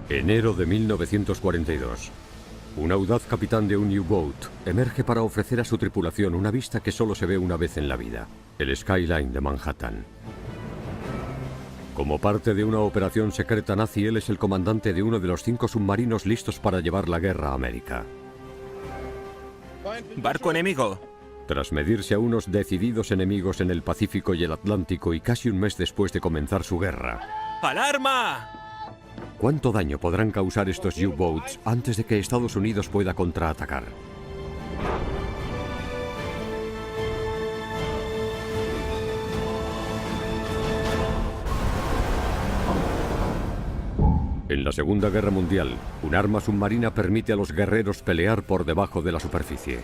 Enero de 1942. Un audaz capitán de un U-Boat emerge para ofrecer a su tripulación una vista que solo se ve una vez en la vida, el skyline de Manhattan. Como parte de una operación secreta nazi, él es el comandante de uno de los 5 submarinos listos para llevar la guerra a América. ¡Barco enemigo! Tras medirse a unos decididos enemigos en el Pacífico y el Atlántico y casi un mes después de comenzar su guerra, ¡alarma! ¿cuánto daño podrán causar estos U-Boats antes de que Estados Unidos pueda contraatacar? En la Segunda Guerra Mundial, un arma submarina permite a los guerreros pelear por debajo de la superficie.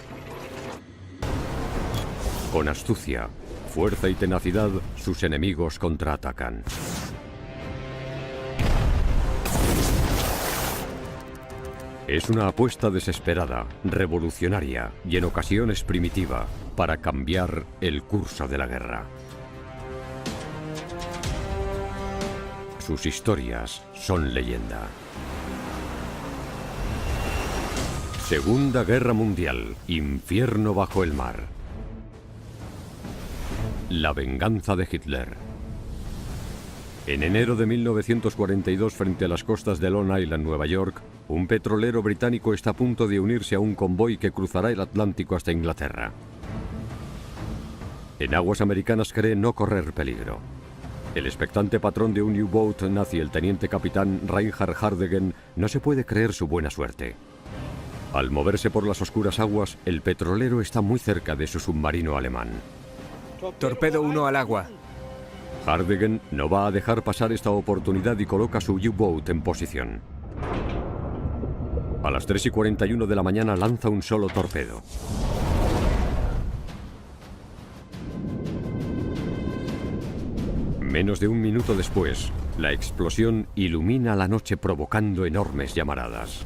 Con astucia, fuerza y tenacidad, sus enemigos contraatacan. Es una apuesta desesperada, revolucionaria y en ocasiones primitiva para cambiar el curso de la guerra. Sus historias son leyenda. Segunda Guerra Mundial, infierno bajo el mar. La venganza de Hitler. En enero de 1942, frente a las costas de Long Island, Nueva York, un petrolero británico está a punto de unirse a un convoy que cruzará el Atlántico hasta Inglaterra. En aguas americanas cree no correr peligro. El expectante patrón de un U-Boat nazi, el teniente capitán Reinhard Hardegen, no se puede creer su buena suerte. Al moverse por las oscuras aguas, el petrolero está muy cerca de su submarino alemán. Torpedo 1 al agua. Hardegen no va a dejar pasar esta oportunidad y coloca su U-Boat en posición. A las 3:41 de la mañana lanza un solo torpedo. Menos de un minuto después, la explosión ilumina la noche provocando enormes llamaradas.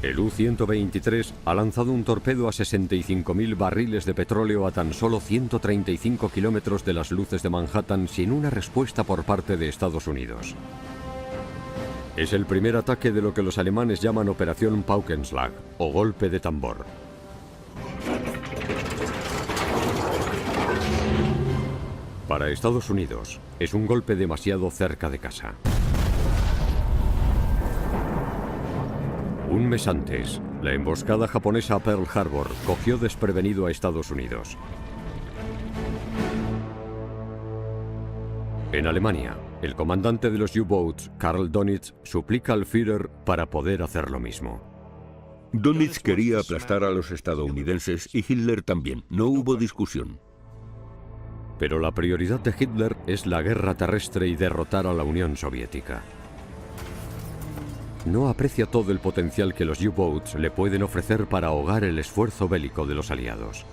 El U-123 ha lanzado un torpedo a 65.000 barriles de petróleo a tan solo 135 kilómetros de las luces de Manhattan sin una respuesta por parte de Estados Unidos. Es el primer ataque de lo que los alemanes llaman Operación Paukenschlag, o golpe de tambor. Para Estados Unidos, es un golpe demasiado cerca de casa. Un mes antes, la emboscada japonesa a Pearl Harbor cogió desprevenido a Estados Unidos. En Alemania, el comandante de los U-Boats, Karl Donitz, suplica al Führer para poder hacer lo mismo. Donitz quería aplastar a los estadounidenses y Hitler también. No hubo discusión. Pero la prioridad de Hitler es la guerra terrestre y derrotar a la Unión Soviética. No aprecia todo el potencial que los U-Boats le pueden ofrecer para ahogar el esfuerzo bélico de los aliados.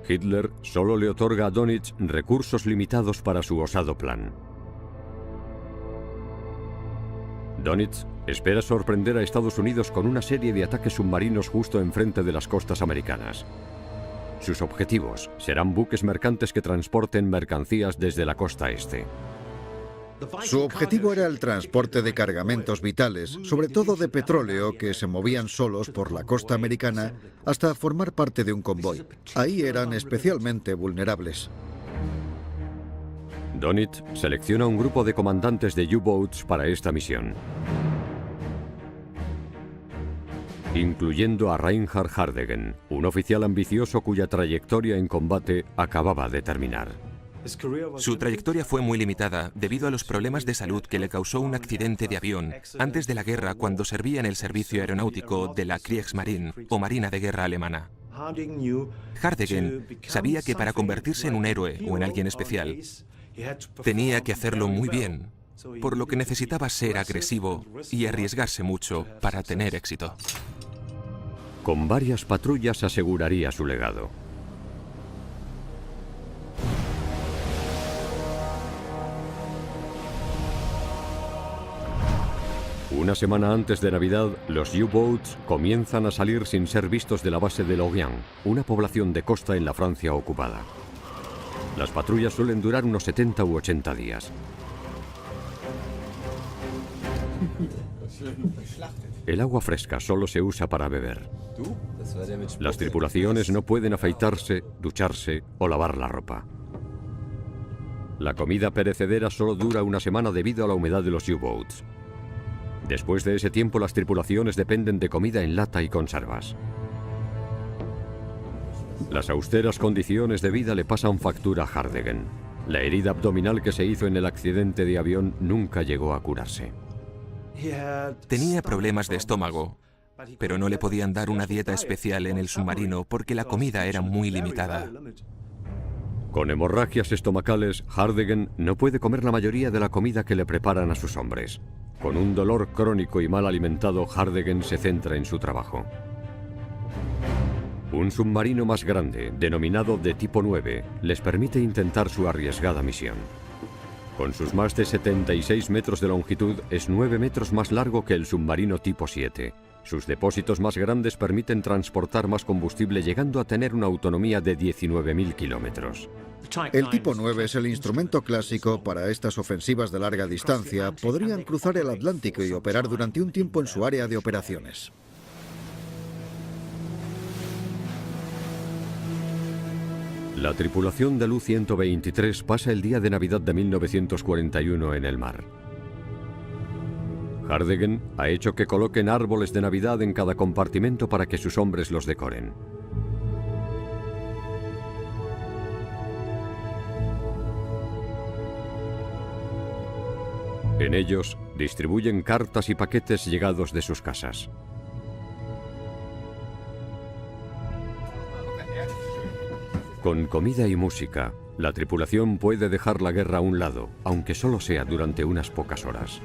Hitler solo le otorga a Donitz recursos limitados para su osado plan. Donitz espera sorprender a Estados Unidos con una serie de ataques submarinos justo enfrente de las costas americanas. Sus objetivos serán buques mercantes que transporten mercancías desde la costa este. Su objetivo era el transporte de cargamentos vitales, sobre todo de petróleo, que se movían solos por la costa americana hasta formar parte de un convoy. Ahí eran especialmente vulnerables. Donitz selecciona un grupo de comandantes de U-Boats para esta misión, incluyendo a Reinhard Hardegen, un oficial ambicioso cuya trayectoria en combate acababa de terminar. Su trayectoria fue muy limitada debido a los problemas de salud que le causó un accidente de avión antes de la guerra cuando servía en el servicio aeronáutico de la Kriegsmarine o Marina de Guerra alemana. Hardegen sabía que para convertirse en un héroe o en alguien especial, tenía que hacerlo muy bien, por lo que necesitaba ser agresivo y arriesgarse mucho para tener éxito. Con varias patrullas aseguraría su legado. Una semana antes de Navidad, los U-Boats comienzan a salir sin ser vistos de la base de Lorient, una población de costa en la Francia ocupada. Las patrullas suelen durar unos 70 u 80 días. El agua fresca solo se usa para beber. Las tripulaciones no pueden afeitarse, ducharse o lavar la ropa. La comida perecedera solo dura una semana debido a la humedad de los U-Boats. Después de ese tiempo, las tripulaciones dependen de comida en lata y conservas. Las austeras condiciones de vida le pasan factura a Hardegen. La herida abdominal que se hizo en el accidente de avión nunca llegó a curarse. Tenía problemas de estómago, pero no le podían dar una dieta especial en el submarino porque la comida era muy limitada. Con hemorragias estomacales, Hardegen no puede comer la mayoría de la comida que le preparan a sus hombres. Con un dolor crónico y mal alimentado, Hardegen se centra en su trabajo. Un submarino más grande, denominado de tipo 9, les permite intentar su arriesgada misión. Con sus más de 76 metros de longitud, es 9 metros más largo que el submarino tipo 7. Sus depósitos más grandes permiten transportar más combustible, llegando a tener una autonomía de 19.000 kilómetros. El tipo 9 es el instrumento clásico para estas ofensivas de larga distancia. Podrían cruzar el Atlántico y operar durante un tiempo en su área de operaciones. La tripulación del U-123 pasa el día de Navidad de 1941 en el mar. Hardegen ha hecho que coloquen árboles de Navidad en cada compartimento para que sus hombres los decoren. En ellos distribuyen cartas y paquetes llegados de sus casas. Con comida y música, la tripulación puede dejar la guerra a un lado, aunque solo sea durante unas pocas horas.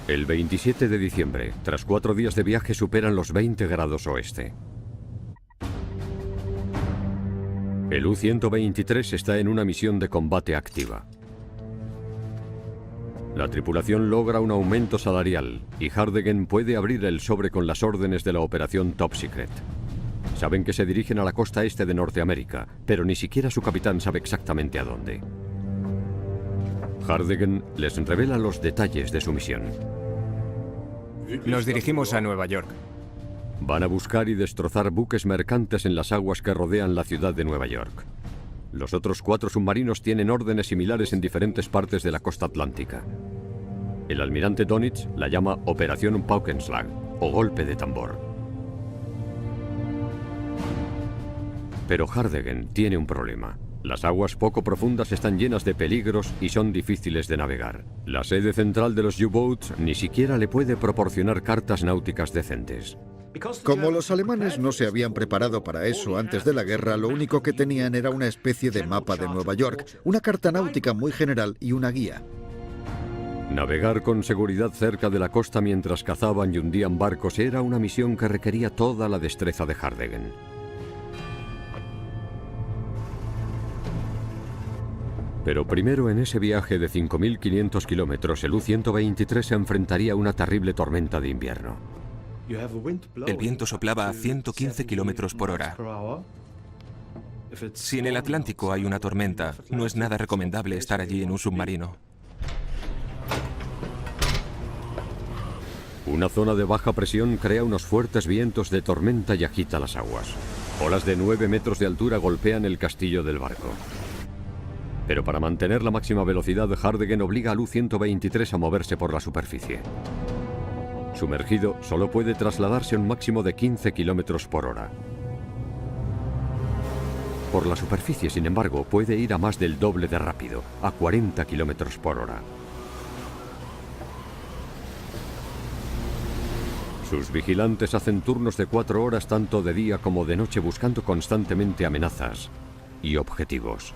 El 27 de diciembre, tras 4 días de viaje, superan los 20 grados oeste. El U-123 está en una misión de combate activa. La tripulación logra un aumento salarial y Hardegen puede abrir el sobre con las órdenes de la operación Top Secret. Saben que se dirigen a la costa este de Norteamérica, pero ni siquiera su capitán sabe exactamente a dónde. Hardegen les revela los detalles de su misión. Nos dirigimos a Nueva York. Van a buscar y destrozar buques mercantes en las aguas que rodean la ciudad de Nueva York. Los otros 4 submarinos tienen órdenes similares en diferentes partes de la costa atlántica. El almirante Dönitz la llama Operación Paukenschlag, o golpe de tambor. Pero Hardegen tiene un problema. Las aguas poco profundas están llenas de peligros y son difíciles de navegar. La sede central de los U-Boats ni siquiera le puede proporcionar cartas náuticas decentes. Como los alemanes no se habían preparado para eso antes de la guerra, lo único que tenían era una especie de mapa de Nueva York, una carta náutica muy general y una guía. Navegar con seguridad cerca de la costa mientras cazaban y hundían barcos era una misión que requería toda la destreza de Hardegen. Pero primero, en ese viaje de 5.500 kilómetros, el U-123 se enfrentaría a una terrible tormenta de invierno. El viento soplaba a 115 kilómetros por hora. Si en el Atlántico hay una tormenta, no es nada recomendable estar allí en un submarino. Una zona de baja presión crea unos fuertes vientos de tormenta y agita las aguas. Olas de 9 metros de altura golpean el castillo del barco. Pero para mantener la máxima velocidad, Hardegen obliga al U-123 a moverse por la superficie. Sumergido, solo puede trasladarse a un máximo de 15 kilómetros por hora. Por la superficie, sin embargo, puede ir a más del doble de rápido, a 40 kilómetros por hora. Sus vigilantes hacen turnos de 4 horas tanto de día como de noche, buscando constantemente amenazas y objetivos.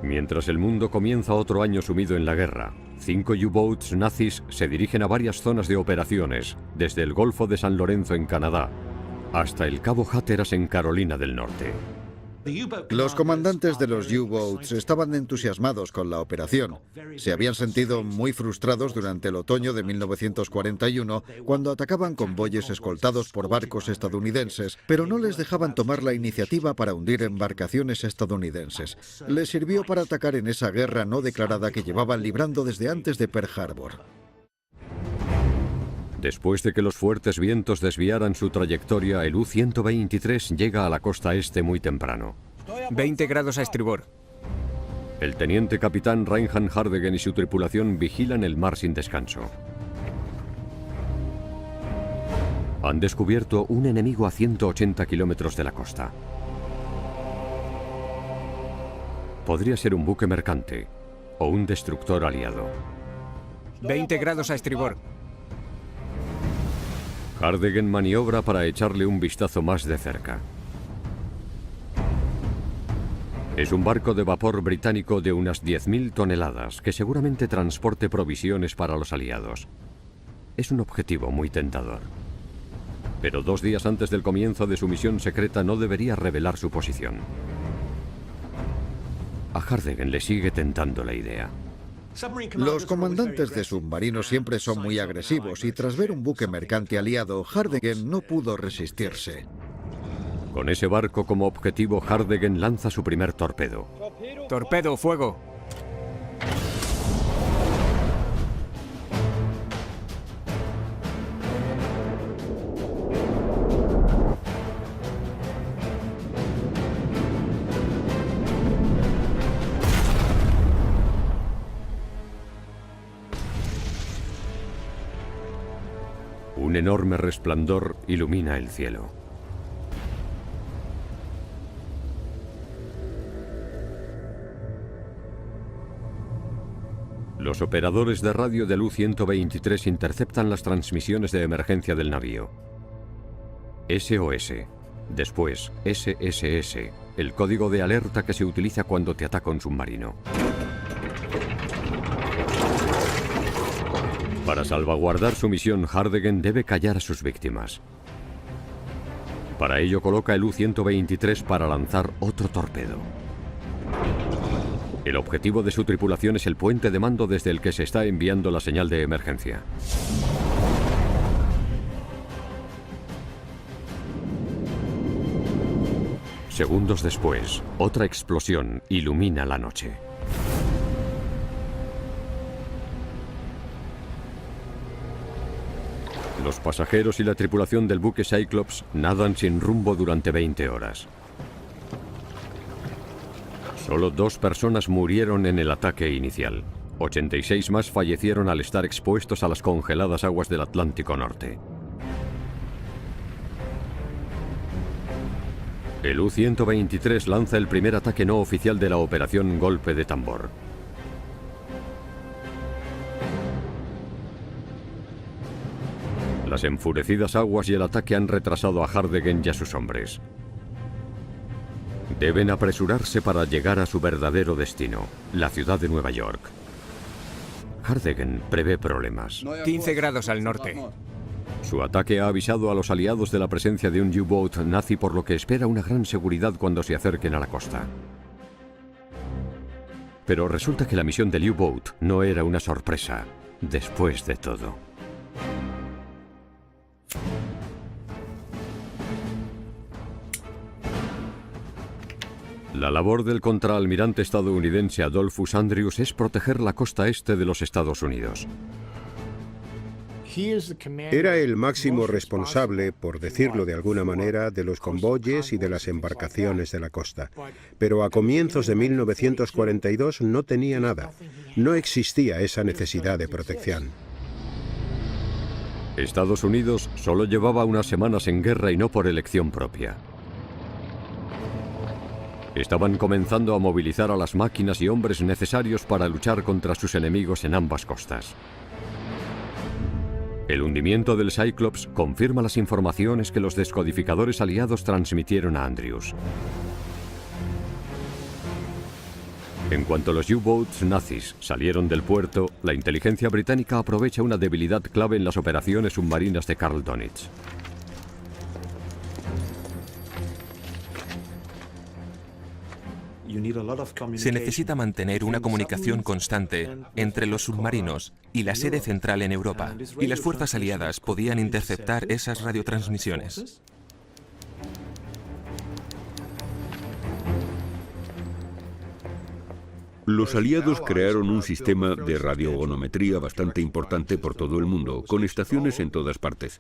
Mientras el mundo comienza otro año sumido en la guerra, 5 U-boats nazis se dirigen a varias zonas de operaciones, desde el Golfo de San Lorenzo en Canadá hasta el Cabo Hatteras en Carolina del Norte. Los comandantes de los U-boats estaban entusiasmados con la operación. Se habían sentido muy frustrados durante el otoño de 1941, cuando atacaban convoyes escoltados por barcos estadounidenses, pero no les dejaban tomar la iniciativa para hundir embarcaciones estadounidenses. Les sirvió para atacar en esa guerra no declarada que llevaban librando desde antes de Pearl Harbor. Después de que los fuertes vientos desviaran su trayectoria, el U-123 llega a la costa este muy temprano. 20 grados a estribor. El teniente capitán Reinhard Hardegen y su tripulación vigilan el mar sin descanso. Han descubierto un enemigo a 180 kilómetros de la costa. Podría ser un buque mercante o un destructor aliado. 20 grados a estribor. Hardegen maniobra para echarle un vistazo más de cerca. Es un barco de vapor británico de unas 10.000 toneladas que seguramente transporte provisiones para los aliados. Es un objetivo muy tentador. Pero 2 días antes del comienzo de su misión secreta no debería revelar su posición. A Hardegen le sigue tentando la idea. Los comandantes de submarinos siempre son muy agresivos y tras ver un buque mercante aliado, Hardegen no pudo resistirse. Con ese barco como objetivo, Hardegen lanza su primer torpedo. Torpedo, fuego. Un enorme resplandor ilumina el cielo. Los operadores de radio del U-123 interceptan las transmisiones de emergencia del navío. SOS, después SSS, el código de alerta que se utiliza cuando te ataca un submarino. Para salvaguardar su misión, Hardegen debe callar a sus víctimas. Para ello coloca el U-123 para lanzar otro torpedo. El objetivo de su tripulación es el puente de mando desde el que se está enviando la señal de emergencia. Segundos después, otra explosión ilumina la noche. Los pasajeros y la tripulación del buque Cyclops nadan sin rumbo durante 20 horas. Solo 2 personas murieron en el ataque inicial. 86 más fallecieron al estar expuestos a las congeladas aguas del Atlántico Norte. El U-123 lanza el primer ataque no oficial de la operación Golpe de Tambor. Las enfurecidas aguas y el ataque han retrasado a Hardegen y a sus hombres. Deben apresurarse para llegar a su verdadero destino, la ciudad de Nueva York. Hardegen prevé problemas. 15 grados al norte. Su ataque ha avisado a los aliados de la presencia de un U-boat nazi, por lo que espera una gran seguridad cuando se acerquen a la costa. Pero resulta que la misión del U-boat no era una sorpresa, después de todo. La labor del contraalmirante estadounidense Adolphus Andrews es proteger la costa este de los Estados Unidos. Era el máximo responsable, por decirlo de alguna manera, de los convoyes y de las embarcaciones de la costa. Pero a comienzos de 1942 no tenía nada. No existía esa necesidad de protección. Estados Unidos solo llevaba unas semanas en guerra y no por elección propia. Estaban comenzando a movilizar a las máquinas y hombres necesarios para luchar contra sus enemigos en ambas costas. El hundimiento del Cyclops confirma las informaciones que los descodificadores aliados transmitieron a Andrews. En cuanto los U-boats nazis salieron del puerto, la inteligencia británica aprovecha una debilidad clave en las operaciones submarinas de Karl Donitz. Se necesita mantener una comunicación constante entre los submarinos y la sede central en Europa, y las fuerzas aliadas podían interceptar esas radiotransmisiones. Los aliados crearon un sistema de radiogonometría bastante importante por todo el mundo, con estaciones en todas partes.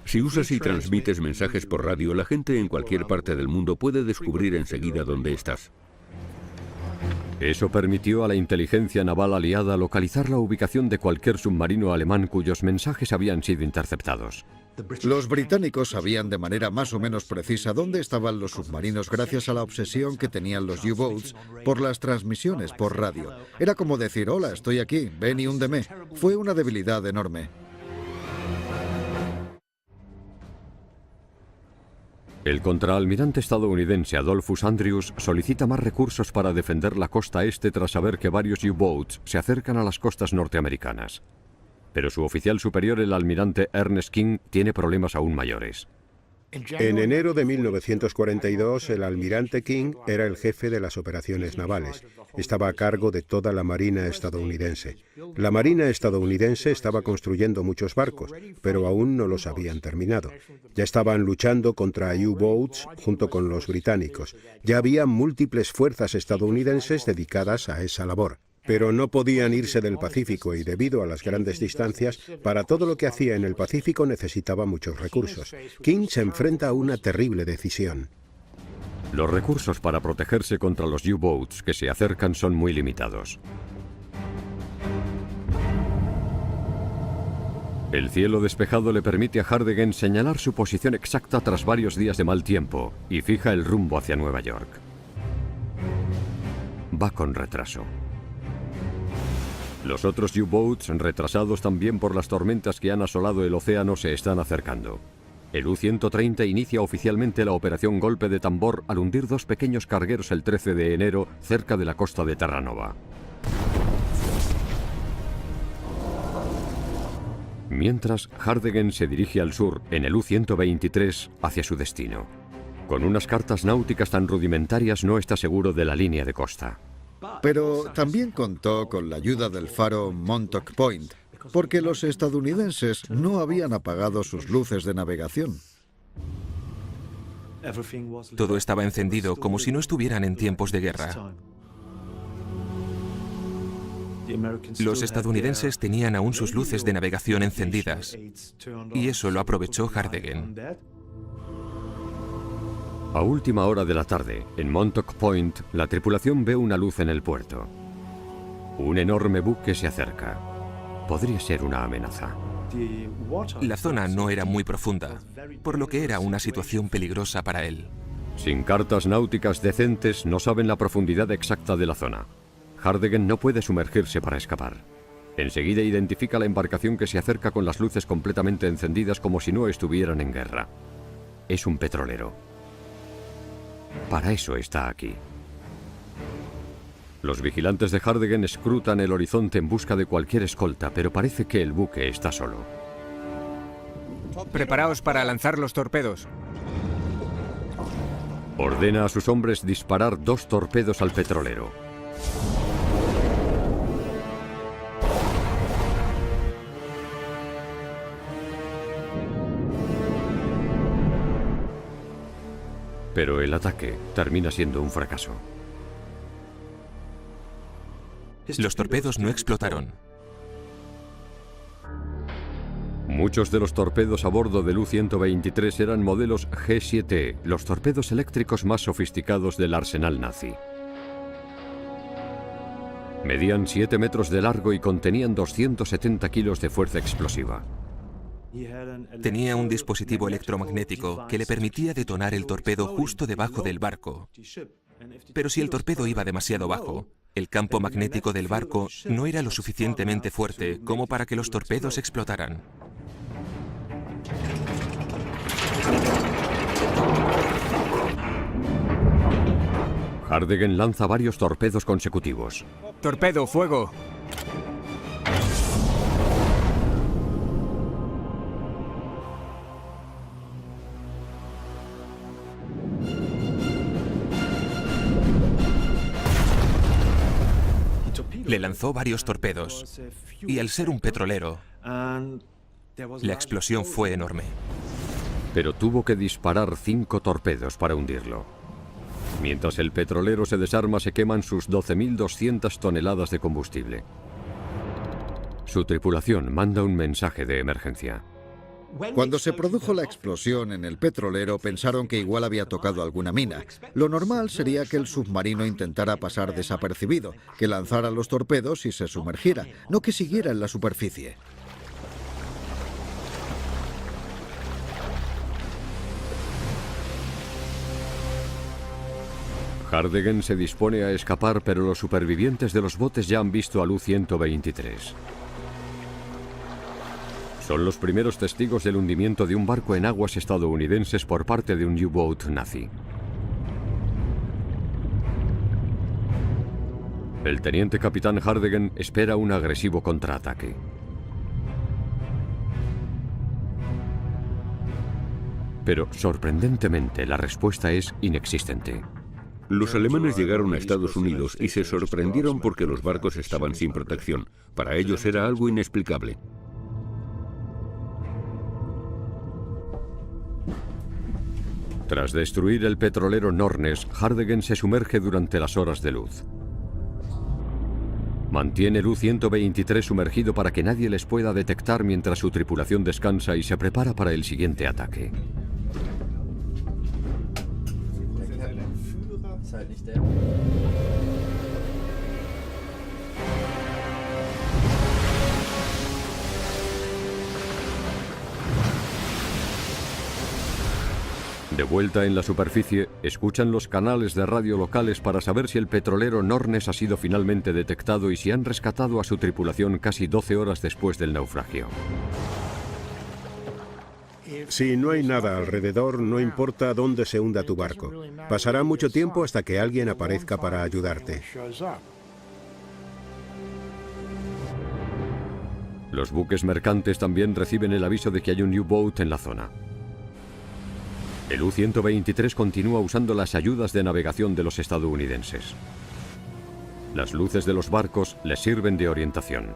Si usas y transmites mensajes por radio, la gente en cualquier parte del mundo puede descubrir enseguida dónde estás. Eso permitió a la inteligencia naval aliada localizar la ubicación de cualquier submarino alemán cuyos mensajes habían sido interceptados. Los británicos sabían de manera más o menos precisa dónde estaban los submarinos gracias a la obsesión que tenían los U-boats por las transmisiones por radio. Era como decir, hola, estoy aquí, ven y húndeme. Fue una debilidad enorme. El contraalmirante estadounidense Adolphus Andrews solicita más recursos para defender la costa este tras saber que varios U-boats se acercan a las costas norteamericanas. Pero su oficial superior, el almirante Ernest King, tiene problemas aún mayores. En enero de 1942, el almirante King era el jefe de las operaciones navales. Estaba a cargo de toda la Marina estadounidense. La Marina estadounidense estaba construyendo muchos barcos, pero aún no los habían terminado. Ya estaban luchando contra U-boats junto con los británicos. Ya había múltiples fuerzas estadounidenses dedicadas a esa labor. Pero no podían irse del Pacífico y debido a las grandes distancias, para todo lo que hacía en el Pacífico necesitaba muchos recursos. King se enfrenta a una terrible decisión. Los recursos para protegerse contra los U-boats que se acercan son muy limitados. El cielo despejado le permite a Hardegen señalar su posición exacta tras varios días de mal tiempo y fija el rumbo hacia Nueva York. Va con retraso. Los otros U-boats, retrasados también por las tormentas que han asolado el océano, se están acercando. El U-130 inicia oficialmente la operación Golpe de Tambor al hundir dos pequeños cargueros el 13 de enero cerca de la costa de Terranova. Mientras, Hardegen se dirige al sur en el U-123 hacia su destino. Con unas cartas náuticas tan rudimentarias no está seguro de la línea de costa. Pero también contó con la ayuda del faro Montauk Point, porque los estadounidenses no habían apagado sus luces de navegación. Todo estaba encendido como si no estuvieran en tiempos de guerra. Los estadounidenses tenían aún sus luces de navegación encendidas, y eso lo aprovechó Hardegen. A última hora de la tarde, en Montauk Point, la tripulación ve una luz en el puerto. Un enorme buque se acerca. Podría ser una amenaza. La zona no era muy profunda, por lo que era una situación peligrosa para él. Sin cartas náuticas decentes, no saben la profundidad exacta de la zona. Hardegen no puede sumergirse para escapar. Enseguida identifica la embarcación que se acerca con las luces completamente encendidas como si no estuvieran en guerra. Es un petrolero. Para eso está aquí. Los vigilantes de Hardegen escrutan el horizonte en busca de cualquier escolta, pero parece que el buque está solo. Preparaos para lanzar los torpedos. Ordena a sus hombres disparar 2 torpedos al petrolero. Pero el ataque termina siendo un fracaso. Los torpedos no explotaron. Muchos de los torpedos a bordo del U-123 eran modelos G7E, los torpedos eléctricos más sofisticados del arsenal nazi. Medían 7 metros de largo y contenían 270 kilos de fuerza explosiva. Tenía un dispositivo electromagnético que le permitía detonar el torpedo justo debajo del barco. Pero si el torpedo iba demasiado bajo, el campo magnético del barco no era lo suficientemente fuerte como para que los torpedos explotaran. Hardegen lanza varios torpedos consecutivos. Torpedo, fuego. Le lanzó varios torpedos y al ser un petrolero, la explosión fue enorme. Pero tuvo que disparar 5 torpedos para hundirlo. Mientras el petrolero se desarma, se queman sus 12.200 toneladas de combustible. Su tripulación manda un mensaje de emergencia. Cuando se produjo la explosión en el petrolero, pensaron que igual había tocado alguna mina. Lo normal sería que el submarino intentara pasar desapercibido, que lanzara los torpedos y se sumergiera, no que siguiera en la superficie. Hardegen se dispone a escapar, pero los supervivientes de los botes ya han visto al U-123. Son los primeros testigos del hundimiento de un barco en aguas estadounidenses por parte de un U-boat nazi. El teniente capitán Hardegen espera un agresivo contraataque. Pero, sorprendentemente, la respuesta es inexistente. Los alemanes llegaron a Estados Unidos y se sorprendieron porque los barcos estaban sin protección. Para ellos era algo inexplicable. Tras destruir el petrolero Nornes, Hardegen se sumerge durante las horas de luz. Mantiene el U-123 sumergido para que nadie les pueda detectar mientras su tripulación descansa y se prepara para el siguiente ataque. De vuelta en la superficie, escuchan los canales de radio locales para saber si el petrolero Nornes ha sido finalmente detectado y si han rescatado a su tripulación casi 12 horas después del naufragio. Si no hay nada alrededor, no importa dónde se hunda tu barco. Pasará mucho tiempo hasta que alguien aparezca para ayudarte. Los buques mercantes también reciben el aviso de que hay un U-boat en la zona. El U-123 continúa usando las ayudas de navegación de los estadounidenses. Las luces de los barcos les sirven de orientación.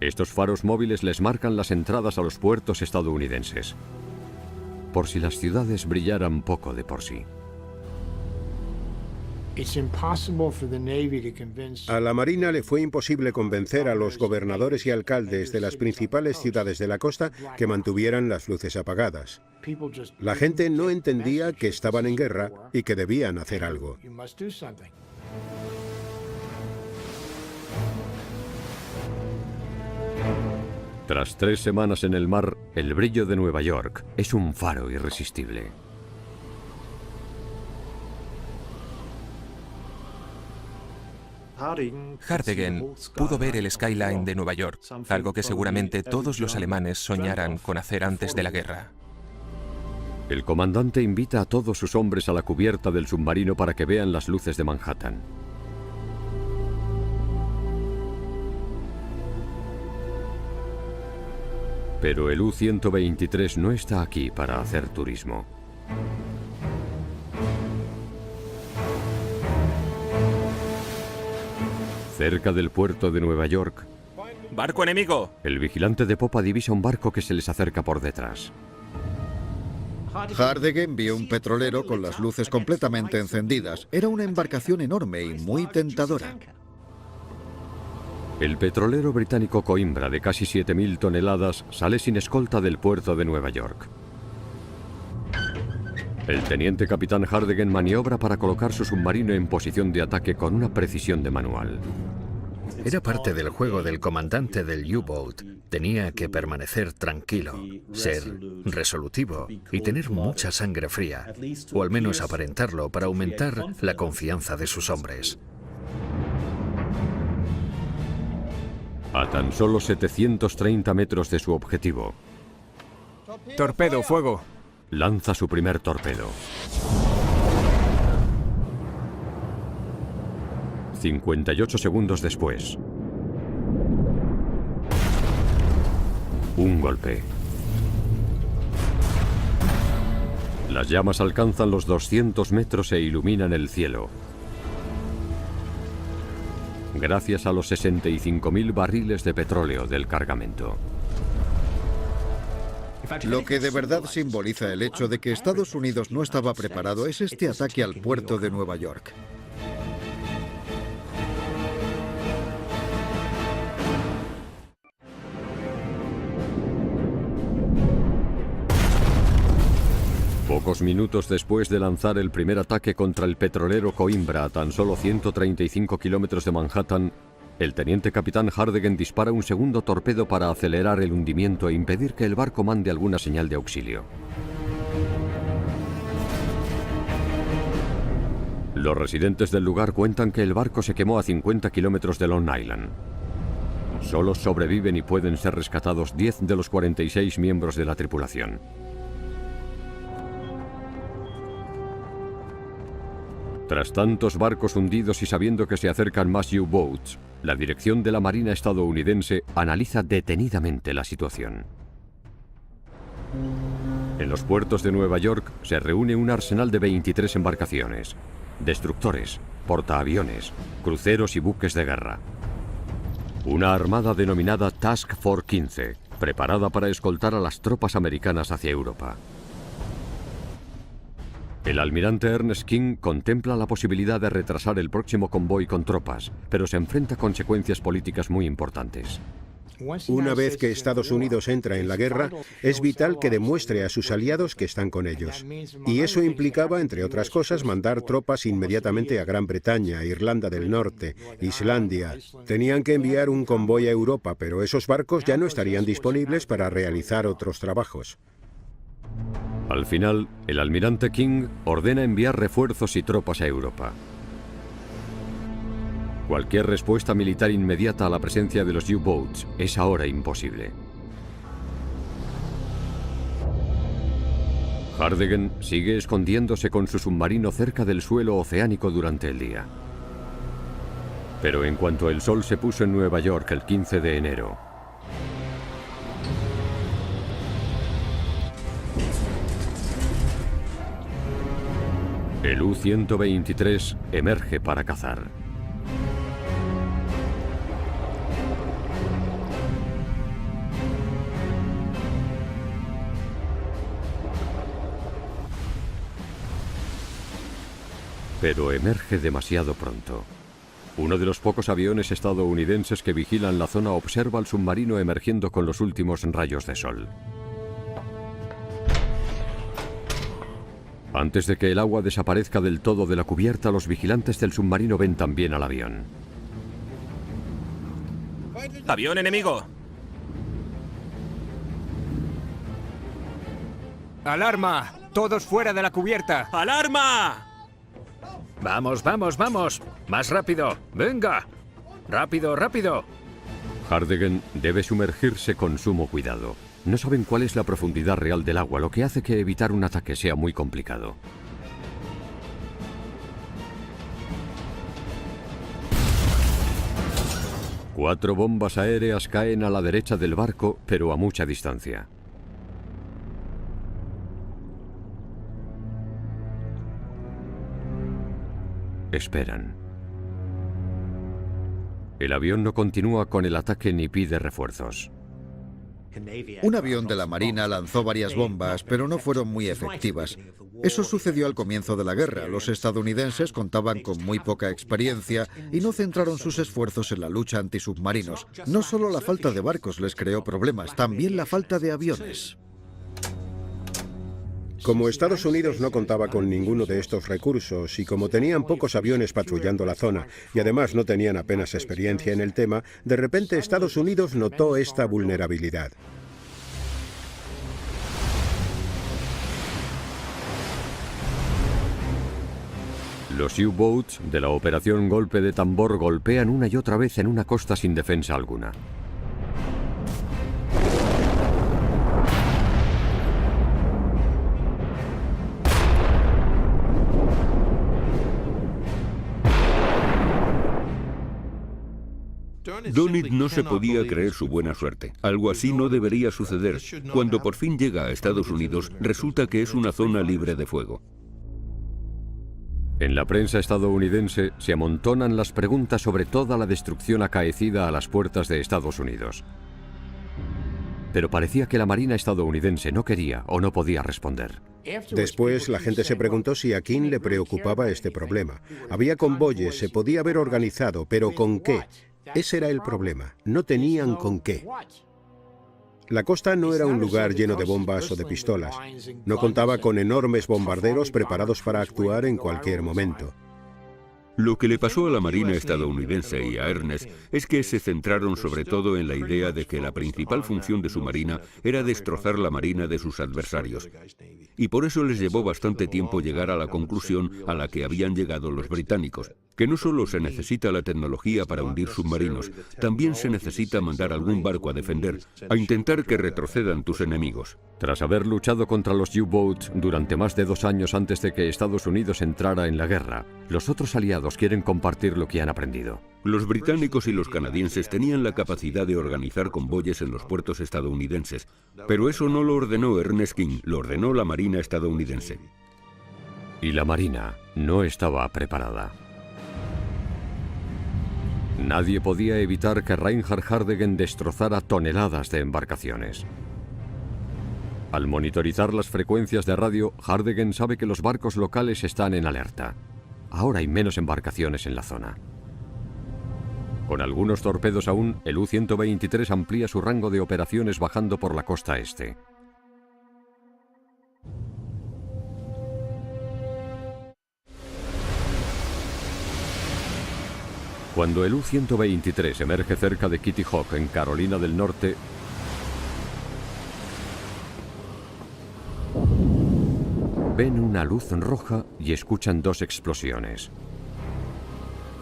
Estos faros móviles les marcan las entradas a los puertos estadounidenses, por si las ciudades brillaran poco de por sí. A la Marina le fue imposible convencer a los gobernadores y alcaldes de las principales ciudades de la costa que mantuvieran las luces apagadas. La gente no entendía que estaban en guerra y que debían hacer algo. Tras 3 semanas en el mar, el brillo de Nueva York es un faro irresistible. Hardegen pudo ver el skyline de Nueva York, algo que seguramente todos los alemanes soñaran con hacer antes de la guerra. El comandante invita a todos sus hombres a la cubierta del submarino para que vean las luces de Manhattan. Pero el U-123 no está aquí para hacer turismo. Cerca del puerto de Nueva York, ¡Barco enemigo! el vigilante de popa divisa un barco que se les acerca por detrás. Hardegen vio un petrolero con las luces completamente encendidas. Era una embarcación enorme y muy tentadora. El petrolero británico Coimbra, de casi 7.000 toneladas, sale sin escolta del puerto de Nueva York. El teniente capitán Hardegen maniobra para colocar su submarino en posición de ataque con una precisión de manual. Era parte del juego del comandante del U-boat. Tenía que permanecer tranquilo, ser resolutivo y tener mucha sangre fría, o al menos aparentarlo para aumentar la confianza de sus hombres. A tan solo 730 metros de su objetivo, Torpedo, fuego. lanza su primer torpedo. 58 segundos después. Un golpe. Las llamas alcanzan los 200 metros e iluminan el cielo. Gracias a los 65.000 barriles de petróleo del cargamento. Lo que de verdad simboliza el hecho de que Estados Unidos no estaba preparado es este ataque al puerto de Nueva York. Pocos minutos después de lanzar el primer ataque contra el petrolero Coimbra a tan solo 135 kilómetros de Manhattan, el teniente capitán Hardegen dispara un segundo torpedo para acelerar el hundimiento e impedir que el barco mande alguna señal de auxilio. Los residentes del lugar cuentan que el barco se quemó a 50 kilómetros de Long Island. Solo sobreviven y pueden ser rescatados 10 de los 46 miembros de la tripulación. Tras tantos barcos hundidos y sabiendo que se acercan más U-boats, la dirección de la Marina estadounidense analiza detenidamente la situación. En los puertos de Nueva York se reúne un arsenal de 23 embarcaciones, destructores, portaaviones, cruceros y buques de guerra. Una armada denominada Task Force 15, preparada para escoltar a las tropas americanas hacia Europa. El almirante Ernest King contempla la posibilidad de retrasar el próximo convoy con tropas, pero se enfrenta a consecuencias políticas muy importantes. Una vez que Estados Unidos entra en la guerra, es vital que demuestre a sus aliados que están con ellos. Y eso implicaba, entre otras cosas, mandar tropas inmediatamente a Gran Bretaña, Irlanda del Norte, Islandia. Tenían que enviar un convoy a Europa, pero esos barcos ya no estarían disponibles para realizar otros trabajos. Al final, el almirante King ordena enviar refuerzos y tropas a Europa. Cualquier respuesta militar inmediata a la presencia de los U-boats es ahora imposible. Hardegen sigue escondiéndose con su submarino cerca del suelo oceánico durante el día. Pero en cuanto el sol se puso en Nueva York el 15 de enero, el U-123 emerge para cazar. Pero emerge demasiado pronto. Uno de los pocos aviones estadounidenses que vigilan la zona observa al submarino emergiendo con los últimos rayos de sol. Antes de que el agua desaparezca del todo de la cubierta, los vigilantes del submarino ven también al avión. ¡Avión enemigo! ¡Alarma! ¡Todos fuera de la cubierta! ¡Alarma! ¡Vamos, vamos, vamos! ¡Más rápido! ¡Venga! ¡Rápido, rápido! Hardegen debe sumergirse con sumo cuidado. No saben cuál es la profundidad real del agua, lo que hace que evitar un ataque sea muy complicado. Cuatro bombas aéreas caen a la derecha del barco, pero a mucha distancia. Esperan. El avión no continúa con el ataque ni pide refuerzos. Un avión de la Marina lanzó varias bombas, pero no fueron muy efectivas. Eso sucedió al comienzo de la guerra. Los estadounidenses contaban con muy poca experiencia y no centraron sus esfuerzos en la lucha antisubmarinos. No solo la falta de barcos les creó problemas, también la falta de aviones. Como Estados Unidos no contaba con ninguno de estos recursos y como tenían pocos aviones patrullando la zona y además no tenían apenas experiencia en el tema, de repente Estados Unidos notó esta vulnerabilidad. Los U-boats de la operación Golpe de Tambor golpean una y otra vez en una costa sin defensa alguna. Donit no se podía creer su buena suerte. Algo así no debería suceder. Cuando por fin llega a Estados Unidos, resulta que es una zona libre de fuego. En la prensa estadounidense se amontonan las preguntas sobre toda la destrucción acaecida a las puertas de Estados Unidos. Pero parecía que la Marina estadounidense no quería o no podía responder. Después, la gente se preguntó si a King le preocupaba este problema. Había convoyes, se podía haber organizado, pero ¿con qué? Ese era el problema. No tenían con qué. La costa no era un lugar lleno de bombas o de pistolas. No contaba con enormes bombarderos preparados para actuar en cualquier momento. Lo que le pasó a la Marina estadounidense y a Ernest es que se centraron sobre todo en la idea de que la principal función de su marina era destrozar la marina de sus adversarios. Y por eso les llevó bastante tiempo llegar a la conclusión a la que habían llegado los británicos, que no solo se necesita la tecnología para hundir submarinos, también se necesita mandar algún barco a defender, a intentar que retrocedan tus enemigos. Tras haber luchado contra los U-Boats durante más de 2 años antes de que Estados Unidos entrara en la guerra, los otros aliados quieren compartir lo que han aprendido. Los británicos y los canadienses tenían la capacidad de organizar convoyes en los puertos estadounidenses, pero eso no lo ordenó Ernest King, lo ordenó la Marina estadounidense. Y la Marina no estaba preparada. Nadie podía evitar que Reinhard Hardegen destrozara toneladas de embarcaciones. Al monitorizar las frecuencias de radio, Hardegen sabe que los barcos locales están en alerta. Ahora hay menos embarcaciones en la zona. Con algunos torpedos aún, el U-123 amplía su rango de operaciones bajando por la costa este. Cuando el U-123 emerge cerca de Kitty Hawk, en Carolina del Norte, ven una luz roja y escuchan 2 explosiones.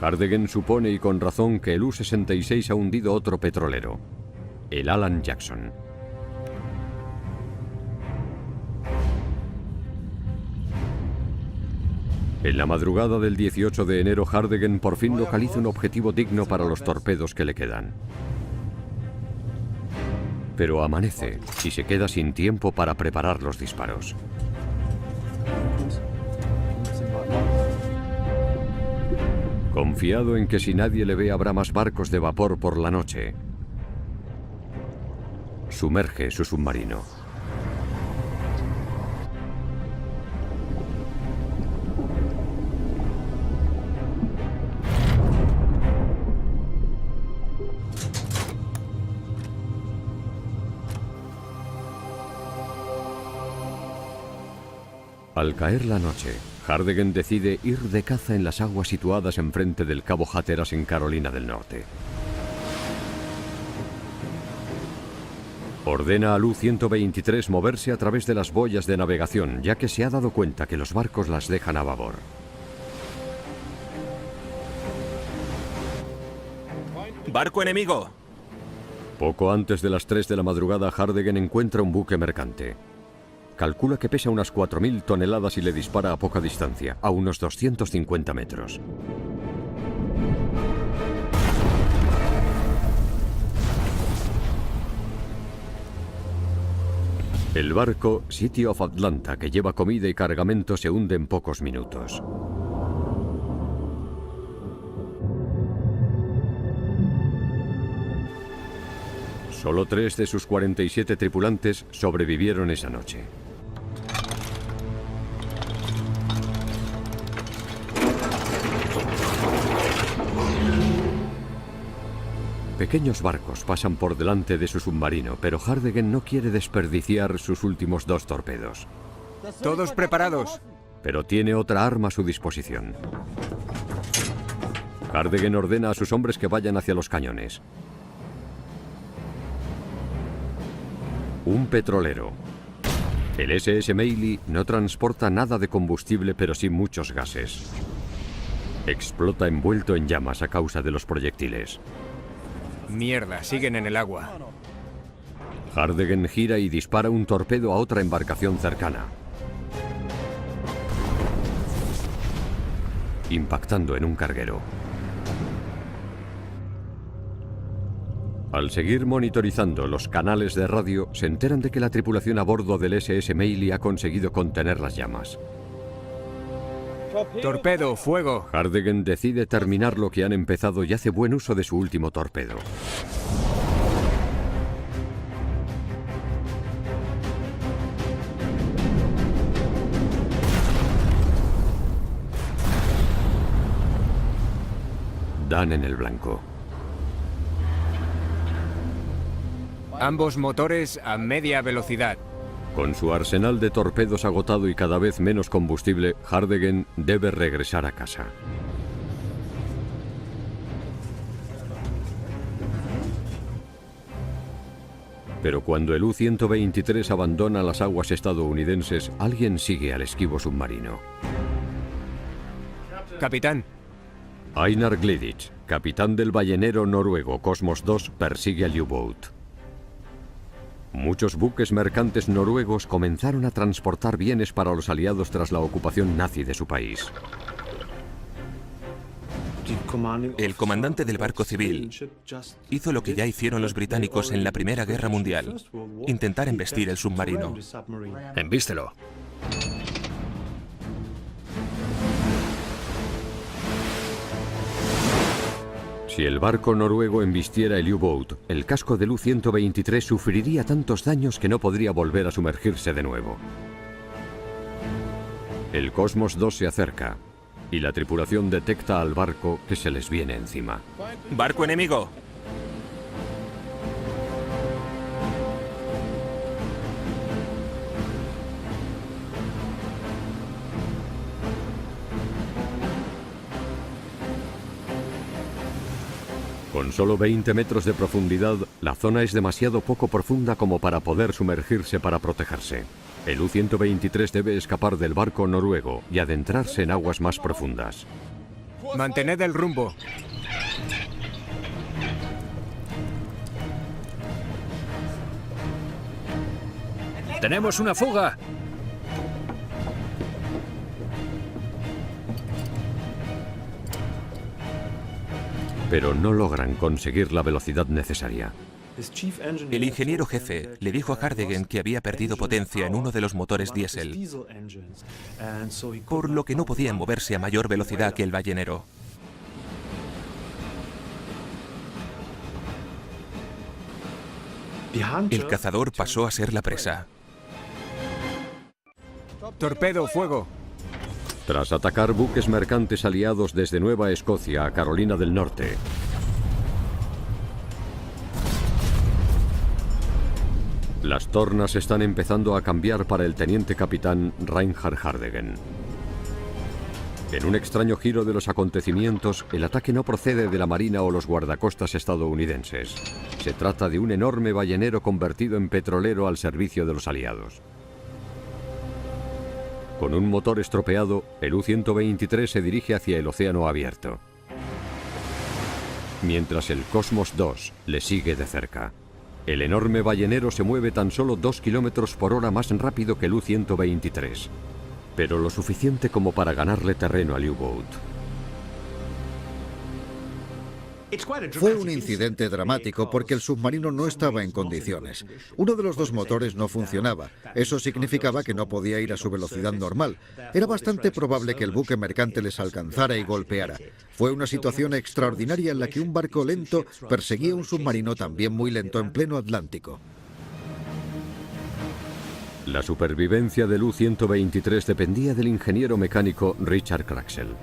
Hardegen supone, y con razón, que el U-66 ha hundido otro petrolero, el Alan Jackson. En la madrugada del 18 de enero, Hardegen por fin localiza un objetivo digno para los torpedos que le quedan. Pero amanece y se queda sin tiempo para preparar los disparos. Confiado en que si nadie le ve habrá más barcos de vapor por la noche, sumerge su submarino. Al caer la noche, Hardegen decide ir de caza en las aguas situadas enfrente del Cabo Hatteras en Carolina del Norte. Ordena al U-123 moverse a través de las boyas de navegación, ya que se ha dado cuenta que los barcos las dejan a babor. ¡Barco enemigo! Poco antes de las 3 de la madrugada, Hardegen encuentra un buque mercante. Calcula que pesa unas 4.000 toneladas y le dispara a poca distancia, a unos 250 metros. El barco City of Atlanta, que lleva comida y cargamento, se hunde en pocos minutos. Solo 3 de sus 47 tripulantes sobrevivieron esa noche. Pequeños barcos pasan por delante de su submarino, pero Hardegen no quiere desperdiciar sus últimos 2 torpedos. Todos preparados. Pero tiene otra arma a su disposición. Hardegen ordena a sus hombres que vayan hacia los cañones. Un petrolero. El SS Meili no transporta nada de combustible, pero sí muchos gases. Explota envuelto en llamas a causa de los proyectiles. Mierda, siguen en el agua. Hardegen gira y dispara un torpedo a otra embarcación cercana, impactando en un carguero. Al seguir monitorizando los canales de radio, se enteran de que la tripulación a bordo del SS Meili ha conseguido contener las llamas. Torpedo, fuego. Hardegen decide terminar lo que han empezado y hace buen uso de su último torpedo. Dan en el blanco. Ambos motores a media velocidad. Con su arsenal de torpedos agotado y cada vez menos combustible, Hardegen debe regresar a casa. Pero cuando el U-123 abandona las aguas estadounidenses, alguien sigue al esquivo submarino. Capitán. Einar Gleditsch, capitán del ballenero noruego Cosmos II, persigue al U-Boat. Muchos buques mercantes noruegos comenzaron a transportar bienes para los aliados tras la ocupación nazi de su país. El comandante del barco civil hizo lo que ya hicieron los británicos en la Primera Guerra Mundial: intentar embestir el submarino. Embístelo. Si el barco noruego embistiera el U-Boat, el casco del U-123 sufriría tantos daños que no podría volver a sumergirse de nuevo. El Cosmos II se acerca y la tripulación detecta al barco que se les viene encima. ¡Barco enemigo! Con solo 20 metros de profundidad, la zona es demasiado poco profunda como para poder sumergirse para protegerse. El U-123 debe escapar del barco noruego y adentrarse en aguas más profundas. Mantened el rumbo. ¡Tenemos una fuga! Pero no logran conseguir la velocidad necesaria. El ingeniero jefe le dijo a Hardegen que había perdido potencia en uno de los motores diésel, por lo que no podían moverse a mayor velocidad que el ballenero. El cazador pasó a ser la presa. Torpedo, fuego. Tras atacar buques mercantes aliados desde Nueva Escocia a Carolina del Norte, las tornas están empezando a cambiar para el teniente capitán Reinhard Hardegen. En un extraño giro de los acontecimientos, el ataque no procede de la Marina o los guardacostas estadounidenses. Se trata de un enorme ballenero convertido en petrolero al servicio de los aliados. Con un motor estropeado, el U-123 se dirige hacia el océano abierto, mientras el Cosmos II le sigue de cerca. El enorme ballenero se mueve tan solo 2 kilómetros por hora más rápido que el U-123, pero lo suficiente como para ganarle terreno al U-Boat. Fue un incidente dramático porque el submarino no estaba en condiciones. Uno de los dos motores no funcionaba. Eso significaba que no podía ir a su velocidad normal. Era bastante probable que el buque mercante les alcanzara y golpeara. Fue una situación extraordinaria en la que un barco lento perseguía un submarino también muy lento en pleno Atlántico. La supervivencia del U-123 dependía del ingeniero mecánico Richard Kraxel.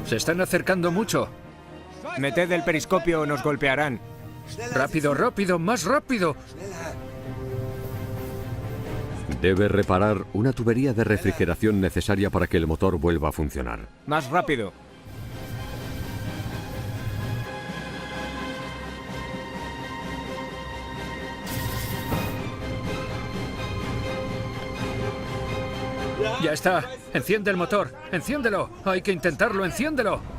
¡Se están acercando mucho! Meted el periscopio o nos golpearán. ¡Rápido, rápido, más rápido! Debe reparar una tubería de refrigeración necesaria para que el motor vuelva a funcionar. Más rápido. ¡Ya está! ¡Enciende el motor! ¡Enciéndelo! ¡Hay que intentarlo! ¡Enciéndelo!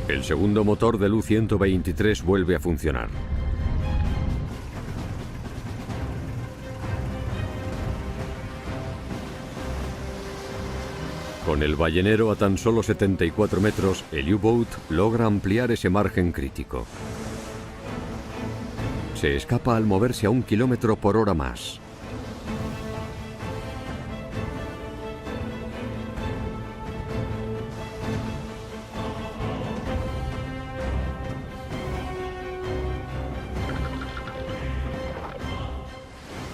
El segundo motor del U-123 vuelve a funcionar. Con el ballenero a tan solo 74 metros, el U-Boat logra ampliar ese margen crítico. Se escapa al moverse a 1 kilómetro por hora más.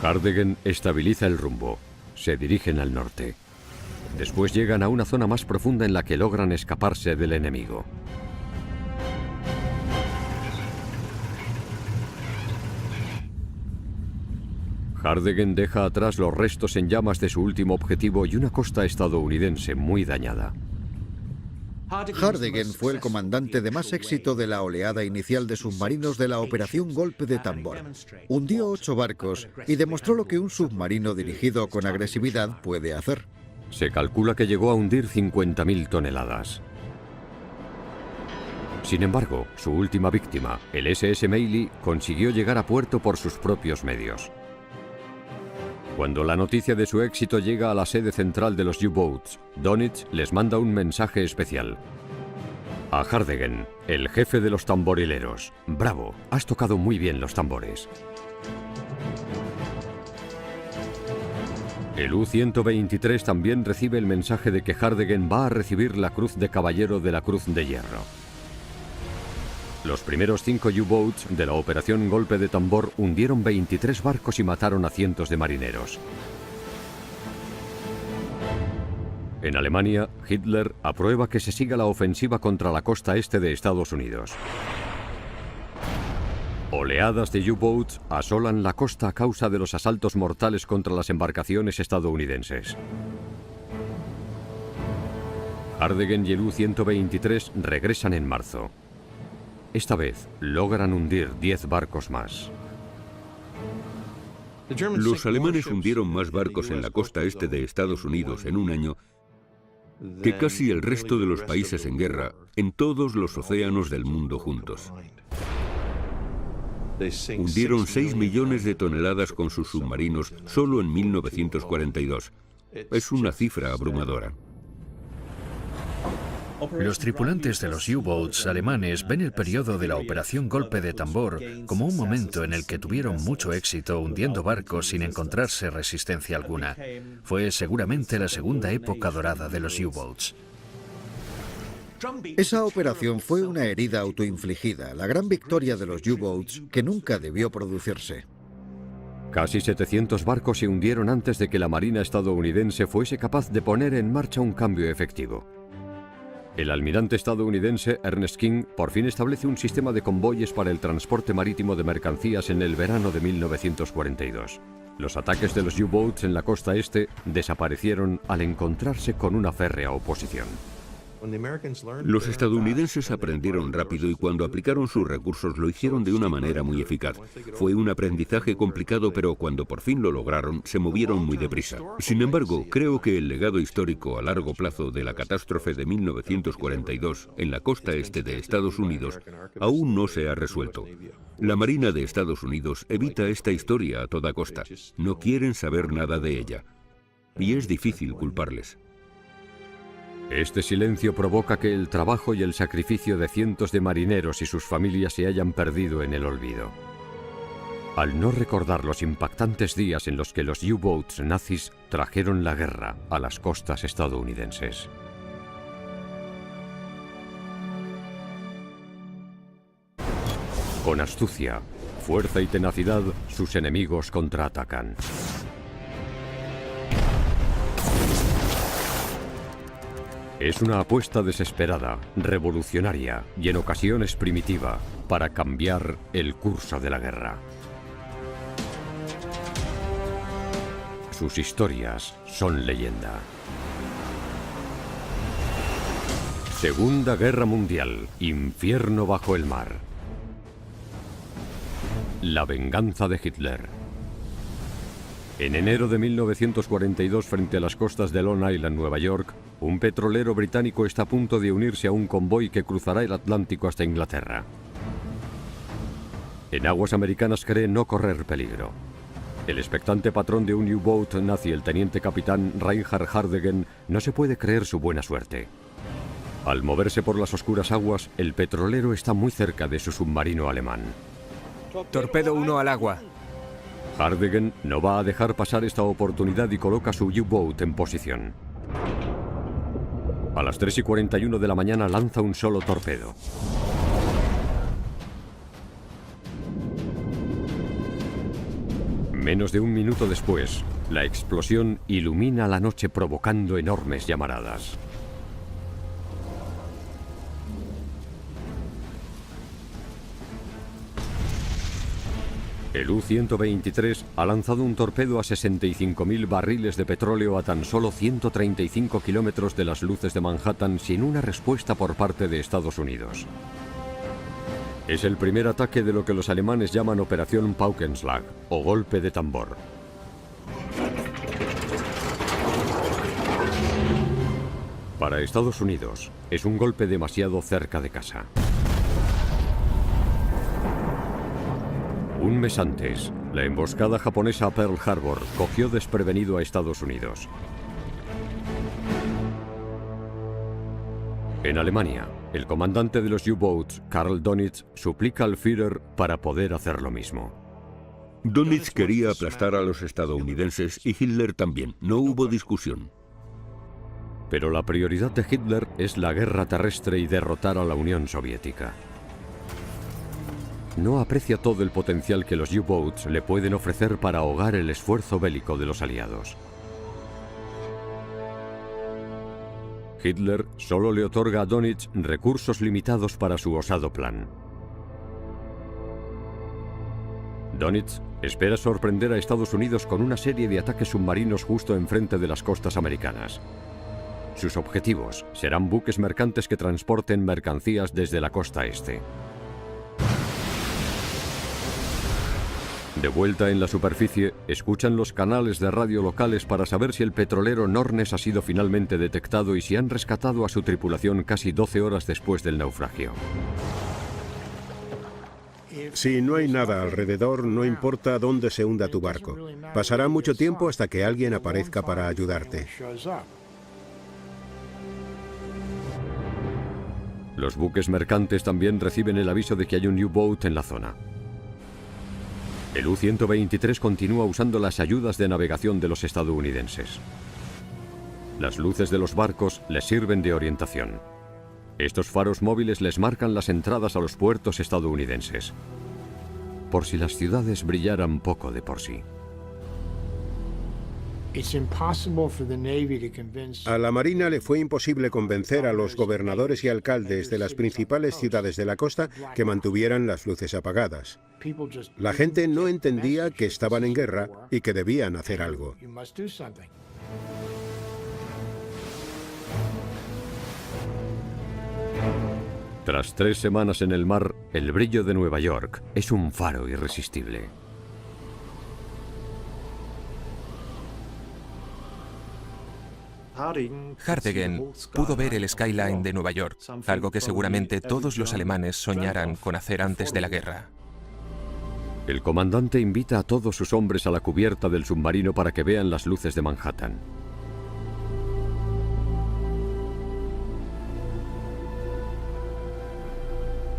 Hardegen estabiliza el rumbo. Se dirigen al norte. Después llegan a una zona más profunda en la que logran escaparse del enemigo. Hardegen deja atrás los restos en llamas de su último objetivo y una costa estadounidense muy dañada. Hardegen fue el comandante de más éxito de la oleada inicial de submarinos de la Operación Golpe de Tambor. Hundió 8 barcos y demostró lo que un submarino dirigido con agresividad puede hacer. Se calcula que llegó a hundir 50.000 toneladas. Sin embargo, su última víctima, el SS Meili, consiguió llegar a puerto por sus propios medios. Cuando la noticia de su éxito llega a la sede central de los U-Boats, Donitz les manda un mensaje especial. A Hardegen, el jefe de los tamborileros: bravo, has tocado muy bien los tambores. El U-123 también recibe el mensaje de que Hardegen va a recibir la Cruz de Caballero de la Cruz de Hierro. Los primeros 5 U-Boats de la Operación Golpe de Tambor hundieron 23 barcos y mataron a cientos de marineros. En Alemania, Hitler aprueba que se siga la ofensiva contra la costa este de Estados Unidos. Oleadas de U-Boats asolan la costa a causa de los asaltos mortales contra las embarcaciones estadounidenses. Hardegen y el U-123 regresan en marzo. Esta vez logran hundir 10 barcos más. Los alemanes hundieron más barcos en la costa este de Estados Unidos en un año que casi el resto de los países en guerra en todos los océanos del mundo juntos. Hundieron 6 millones de toneladas con sus submarinos solo en 1942. Es una cifra abrumadora. Los tripulantes de los U-Boats alemanes ven el periodo de la Operación Golpe de Tambor como un momento en el que tuvieron mucho éxito hundiendo barcos sin encontrarse resistencia alguna. Fue seguramente la segunda época dorada de los U-Boats. Esa operación fue una herida autoinfligida, la gran victoria de los U-Boats que nunca debió producirse. Casi 700 barcos se hundieron antes de que la Marina estadounidense fuese capaz de poner en marcha un cambio efectivo. El almirante estadounidense Ernest King por fin establece un sistema de convoyes para el transporte marítimo de mercancías en el verano de 1942. Los ataques de los U-Boats en la costa este desaparecieron al encontrarse con una férrea oposición. Los estadounidenses aprendieron rápido y cuando aplicaron sus recursos lo hicieron de una manera muy eficaz. Fue un aprendizaje complicado, pero cuando por fin lo lograron, se movieron muy deprisa. Sin embargo, creo que el legado histórico a largo plazo de la catástrofe de 1942 en la costa este de Estados Unidos aún no se ha resuelto. La Marina de Estados Unidos evita esta historia a toda costa. No quieren saber nada de ella. Y es difícil culparles. Este silencio provoca que el trabajo y el sacrificio de cientos de marineros y sus familias se hayan perdido en el olvido. Al no recordar los impactantes días en los que los U-Boats nazis trajeron la guerra a las costas estadounidenses. Con astucia, fuerza y tenacidad, sus enemigos contraatacan. Es una apuesta desesperada, revolucionaria y en ocasiones primitiva para cambiar el curso de la guerra. Sus historias son leyenda. Segunda Guerra Mundial, infierno bajo el mar. La venganza de Hitler. En enero de 1942, frente a las costas de Long Island, Nueva York, un petrolero británico está a punto de unirse a un convoy que cruzará el Atlántico hasta Inglaterra. En aguas americanas cree no correr peligro. El expectante patrón de un U-Boat nazi, el teniente capitán Reinhard Hardegen, no se puede creer su buena suerte. Al moverse por las oscuras aguas, el petrolero está muy cerca de su submarino alemán. Torpedo 1 al agua. Hardegen no va a dejar pasar esta oportunidad y coloca su U-Boat en posición. A las 3:41 de la mañana lanza un solo torpedo. Menos de un minuto después, la explosión ilumina la noche provocando enormes llamaradas. El U-123 ha lanzado un torpedo a 65.000 barriles de petróleo a tan solo 135 kilómetros de las luces de Manhattan sin una respuesta por parte de Estados Unidos. Es el primer ataque de lo que los alemanes llaman Operación Paukenschlag, o golpe de tambor. Para Estados Unidos, es un golpe demasiado cerca de casa. Un mes antes, la emboscada japonesa a Pearl Harbor cogió desprevenido a Estados Unidos. En Alemania, el comandante de los U-Boats, Karl Donitz, suplica al Führer para poder hacer lo mismo. Donitz quería aplastar a los estadounidenses y Hitler también. No hubo discusión. Pero la prioridad de Hitler es la guerra terrestre y derrotar a la Unión Soviética. No aprecia todo el potencial que los U-Boats le pueden ofrecer para ahogar el esfuerzo bélico de los aliados. Hitler solo le otorga a Donitz recursos limitados para su osado plan. Donitz espera sorprender a Estados Unidos con una serie de ataques submarinos justo enfrente de las costas americanas. Sus objetivos serán buques mercantes que transporten mercancías desde la costa este. De vuelta en la superficie, escuchan los canales de radio locales para saber si el petrolero Nornes ha sido finalmente detectado y si han rescatado a su tripulación casi 12 horas después del naufragio. Si no hay nada alrededor, no importa dónde se hunda tu barco. Pasará mucho tiempo hasta que alguien aparezca para ayudarte. Los buques mercantes también reciben el aviso de que hay un U-Boat en la zona. El U-123 continúa usando las ayudas de navegación de los estadounidenses. Las luces de los barcos les sirven de orientación. Estos faros móviles les marcan las entradas a los puertos estadounidenses, por si las ciudades brillaran poco de por sí. A la Marina le fue imposible convencer a los gobernadores y alcaldes de las principales ciudades de la costa que mantuvieran las luces apagadas. La gente no entendía que estaban en guerra y que debían hacer algo. Tras 3 semanas en el mar, el brillo de Nueva York es un faro irresistible. Hardegen pudo ver el skyline de Nueva York, algo que seguramente todos los alemanes soñaran con hacer antes de la guerra. El comandante invita a todos sus hombres a la cubierta del submarino para que vean las luces de Manhattan.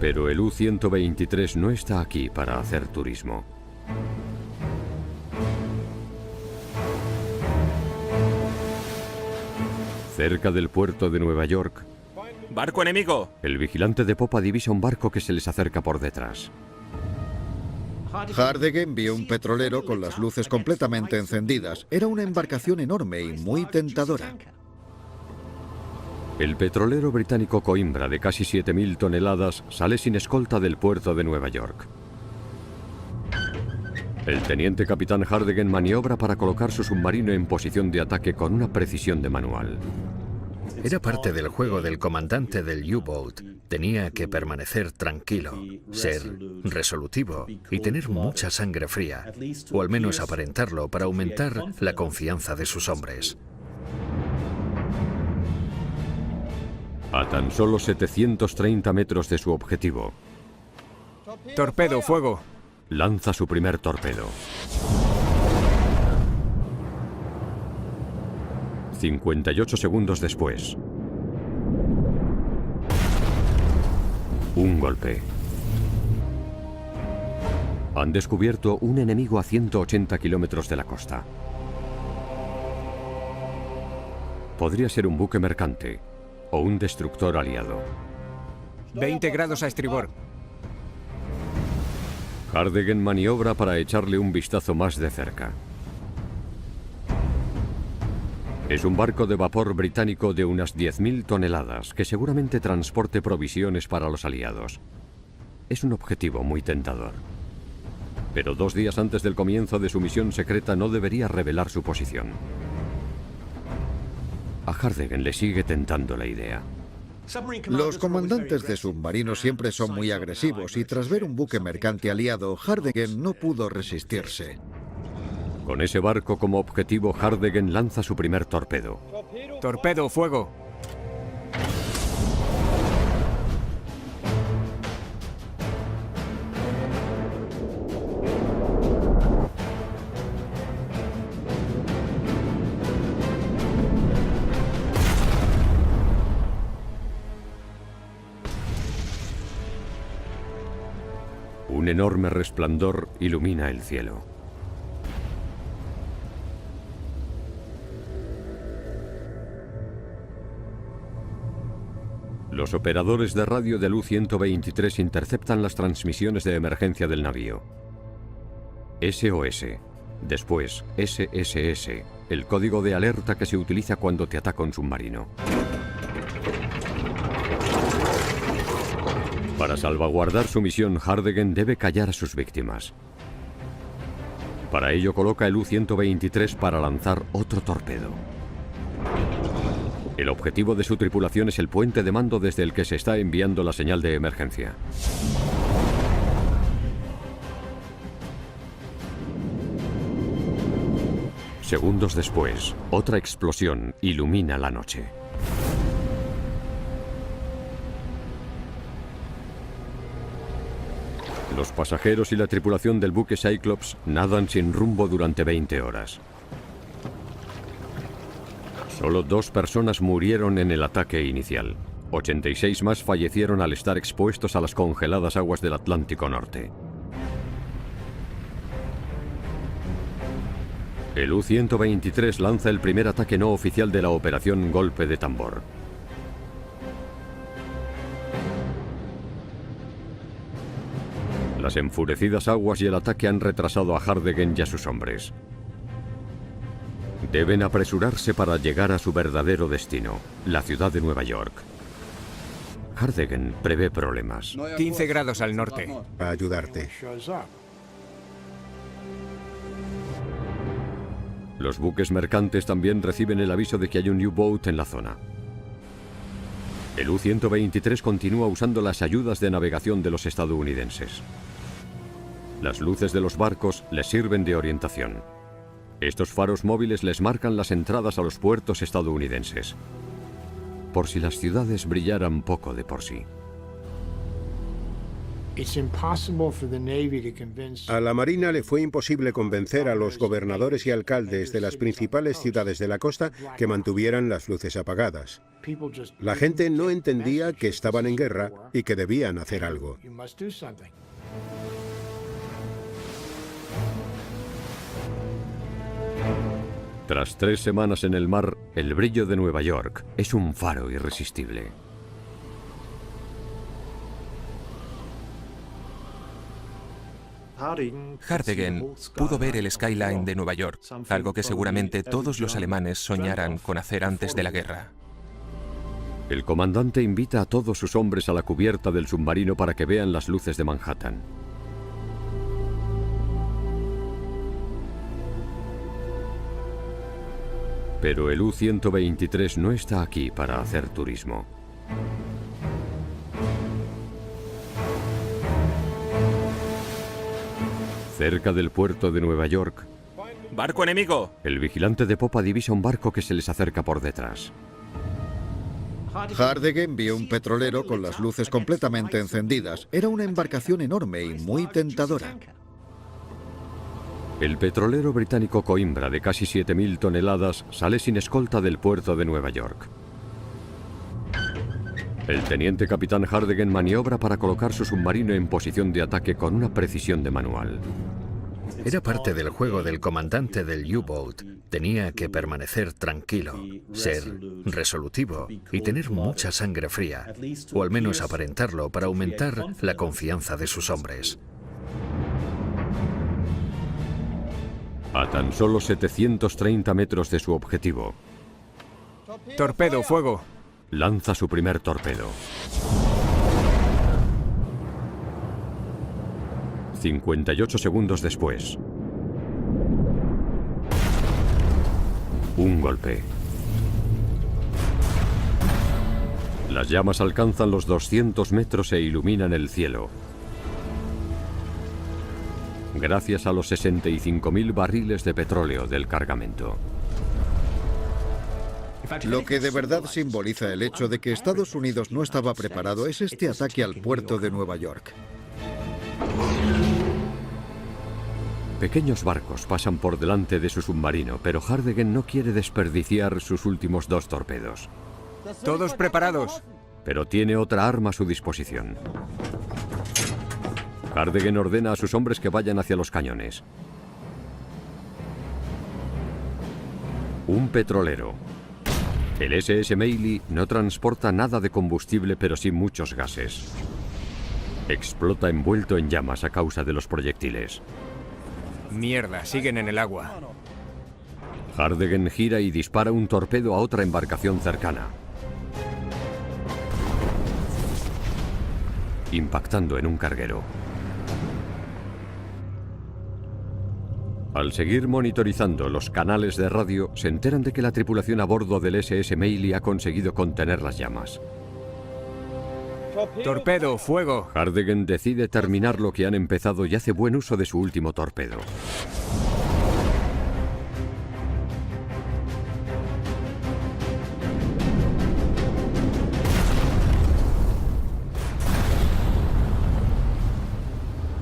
Pero el U-123 no está aquí para hacer turismo. Cerca del puerto de Nueva York, ¡Barco enemigo! el vigilante de popa divisa un barco que se les acerca por detrás. Hardegen vio un petrolero con las luces completamente encendidas. Era una embarcación enorme y muy tentadora. El petrolero británico Coimbra, de casi 7.000 toneladas, sale sin escolta del puerto de Nueva York. El teniente capitán Hardegen maniobra para colocar su submarino en posición de ataque con una precisión de manual. Era parte del juego del comandante del U-Boat. Tenía que permanecer tranquilo, ser resolutivo y tener mucha sangre fría, o al menos aparentarlo para aumentar la confianza de sus hombres. A tan solo 730 metros de su objetivo, Torpedo, fuego. lanza su primer torpedo. 58 segundos después. Un golpe. Han descubierto un enemigo a 180 kilómetros de la costa. Podría ser un buque mercante o un destructor aliado. 20 grados a estribor. Hardegen maniobra para echarle un vistazo más de cerca. Es un barco de vapor británico de unas 10.000 toneladas que seguramente transporte provisiones para los aliados. Es un objetivo muy tentador. Pero 2 días antes del comienzo de su misión secreta no debería revelar su posición. A Hardegen le sigue tentando la idea. Los comandantes de submarinos siempre son muy agresivos y tras ver un buque mercante aliado, Hardegen no pudo resistirse. Con ese barco como objetivo, Hardegen lanza su primer torpedo. Torpedo, fuego. Un enorme resplandor ilumina el cielo. Los operadores de radio del U-123 interceptan las transmisiones de emergencia del navío. SOS, después SSS, el código de alerta que se utiliza cuando te ataca un submarino. Para salvaguardar su misión, Hardegen debe callar a sus víctimas. Para ello coloca el U-123 para lanzar otro torpedo. El objetivo de su tripulación es el puente de mando desde el que se está enviando la señal de emergencia. Segundos después, otra explosión ilumina la noche. Los pasajeros y la tripulación del buque Cyclops nadan sin rumbo durante 20 horas. Solo 2 personas murieron en el ataque inicial. 86 más fallecieron al estar expuestos a las congeladas aguas del Atlántico Norte. El U-123 lanza el primer ataque no oficial de la operación Golpe de Tambor. Las enfurecidas aguas y el ataque han retrasado a Hardegen y a sus hombres. Deben apresurarse para llegar a su verdadero destino, la ciudad de Nueva York. Hardegen prevé problemas. 15 grados al norte. A ayudarte. Los buques mercantes también reciben el aviso de que hay un U-Boat en la zona. El U-123 continúa usando las ayudas de navegación de los estadounidenses. Las luces de los barcos les sirven de orientación. Estos faros móviles les marcan las entradas a los puertos estadounidenses, por si las ciudades brillaran poco de por sí. A la Marina le fue imposible convencer a los gobernadores y alcaldes de las principales ciudades de la costa que mantuvieran las luces apagadas. La gente no entendía que estaban en guerra y que debían hacer algo. Tras 3 semanas en el mar, el brillo de Nueva York es un faro irresistible. Hardegen pudo ver el skyline de Nueva York, algo que seguramente todos los alemanes soñaran con hacer antes de la guerra. El comandante invita a todos sus hombres a la cubierta del submarino para que vean las luces de Manhattan. Pero el U-123 no está aquí para hacer turismo. Cerca del puerto de Nueva York, ¡Barco enemigo! el vigilante de popa divisa un barco que se les acerca por detrás. Hardegen vio un petrolero con las luces completamente encendidas. Era una embarcación enorme y muy tentadora. El petrolero británico Coimbra, de casi 7.000 toneladas, sale sin escolta del puerto de Nueva York. El teniente capitán Hardegen maniobra para colocar su submarino en posición de ataque con una precisión de manual. Era parte del juego del comandante del U-Boat. Tenía que permanecer tranquilo, ser resolutivo y tener mucha sangre fría, o al menos aparentarlo para aumentar la confianza de sus hombres. A tan solo 730 metros de su objetivo, Torpedo, fuego. lanza su primer torpedo. 58 segundos después, un golpe. Las llamas alcanzan los 200 metros e iluminan el cielo. Gracias a los 65.000 barriles de petróleo del cargamento. Lo que de verdad simboliza el hecho de que Estados Unidos no estaba preparado es este ataque al puerto de Nueva York. Pequeños barcos pasan por delante de su submarino, pero Hardegen no quiere desperdiciar sus últimos 2 torpedos. Todos preparados. Pero tiene otra arma a su disposición. Hardegen ordena a sus hombres que vayan hacia los cañones. Un petrolero. El SS Meili no transporta nada de combustible, pero sí muchos gases. Explota envuelto en llamas a causa de los proyectiles. Mierda, siguen en el agua. Hardegen gira y dispara un torpedo a otra embarcación cercana, impactando en un carguero. Al seguir monitorizando los canales de radio, se enteran de que la tripulación a bordo del SS Meili ha conseguido contener las llamas. Torpedo, fuego. Hardegen decide terminar lo que han empezado y hace buen uso de su último torpedo.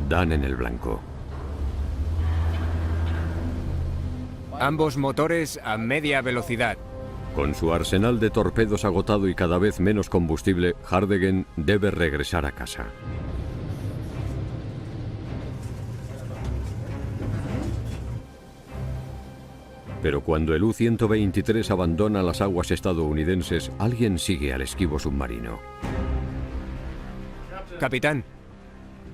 Dan en el blanco. Ambos motores a media velocidad. Con su arsenal de torpedos agotado y cada vez menos combustible, Hardegen debe regresar a casa. Pero cuando el U-123 abandona las aguas estadounidenses, alguien sigue al esquivo submarino. Capitán.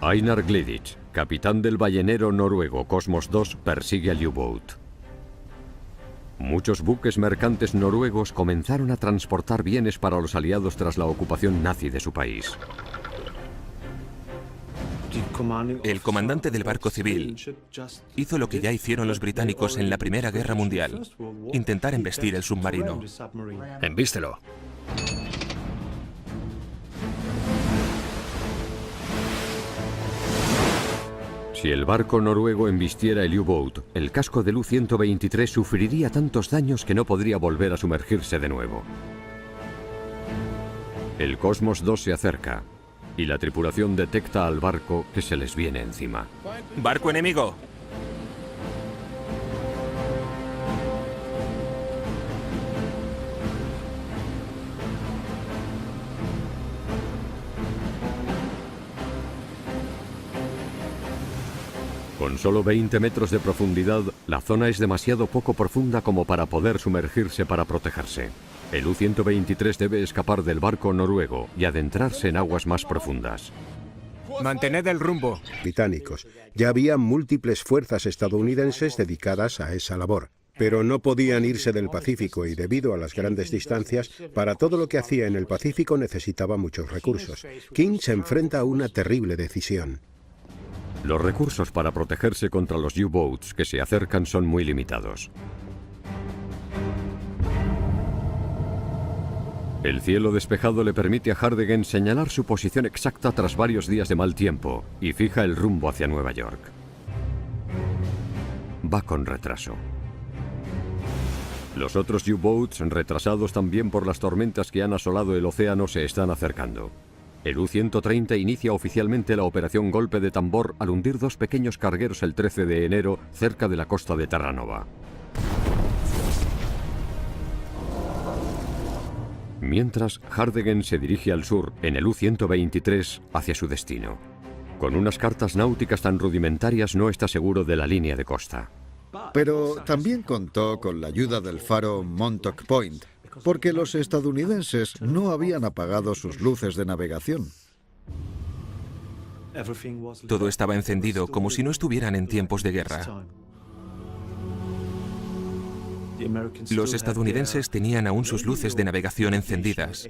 Einar Gleditsch, capitán del ballenero noruego Cosmos II, persigue al U-Boat. Muchos buques mercantes noruegos comenzaron a transportar bienes para los aliados tras la ocupación nazi de su país. El comandante del barco civil hizo lo que ya hicieron los británicos en la Primera Guerra Mundial: intentar embestir el submarino. Embístelo. Si el barco noruego embistiera el U-Boat, el casco del U-123 sufriría tantos daños que no podría volver a sumergirse de nuevo. El Cosmos II se acerca y la tripulación detecta al barco que se les viene encima. ¡Barco enemigo! Con solo 20 metros de profundidad, la zona es demasiado poco profunda como para poder sumergirse para protegerse. El U-123 debe escapar del barco noruego y adentrarse en aguas más profundas. Mantened el rumbo. Británicos. Ya había múltiples fuerzas estadounidenses dedicadas a esa labor, pero no podían irse del Pacífico y debido a las grandes distancias, para todo lo que hacía en el Pacífico necesitaba muchos recursos. King se enfrenta a una terrible decisión. Los recursos para protegerse contra los U-Boats que se acercan son muy limitados. El cielo despejado le permite a Hardegen señalar su posición exacta tras varios días de mal tiempo y fija el rumbo hacia Nueva York. Va con retraso. Los otros U-Boats, retrasados también por las tormentas que han asolado el océano, se están acercando. El U-130 inicia oficialmente la operación Golpe de Tambor al hundir 2 pequeños cargueros el 13 de enero cerca de la costa de Terranova. Mientras, Hardegen se dirige al sur en el U-123 hacia su destino. Con unas cartas náuticas tan rudimentarias no está seguro de la línea de costa. Pero también contó con la ayuda del faro Montauk Point, porque los estadounidenses no habían apagado sus luces de navegación. Todo estaba encendido como si no estuvieran en tiempos de guerra. Los estadounidenses tenían aún sus luces de navegación encendidas,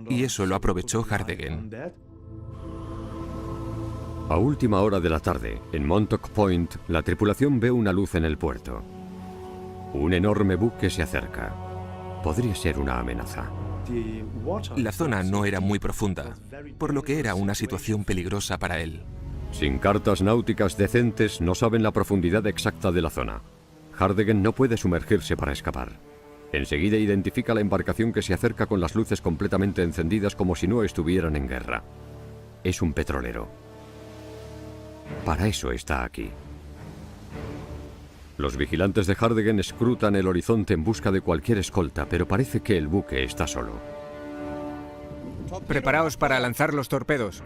y eso lo aprovechó Hardegen. A última hora de la tarde, en Montauk Point, la tripulación ve una luz en el puerto. Un enorme buque se acerca. Podría ser una amenaza. La zona no era muy profunda, por lo que era una situación peligrosa para él. Sin cartas náuticas decentes, no saben la profundidad exacta de la zona. Hardegen no puede sumergirse para escapar. Enseguida identifica la embarcación que se acerca con las luces completamente encendidas como si no estuvieran en guerra. Es un petrolero. Para eso está aquí. Los vigilantes de Hardegen escrutan el horizonte en busca de cualquier escolta, pero parece que el buque está solo. Preparaos para lanzar los torpedos.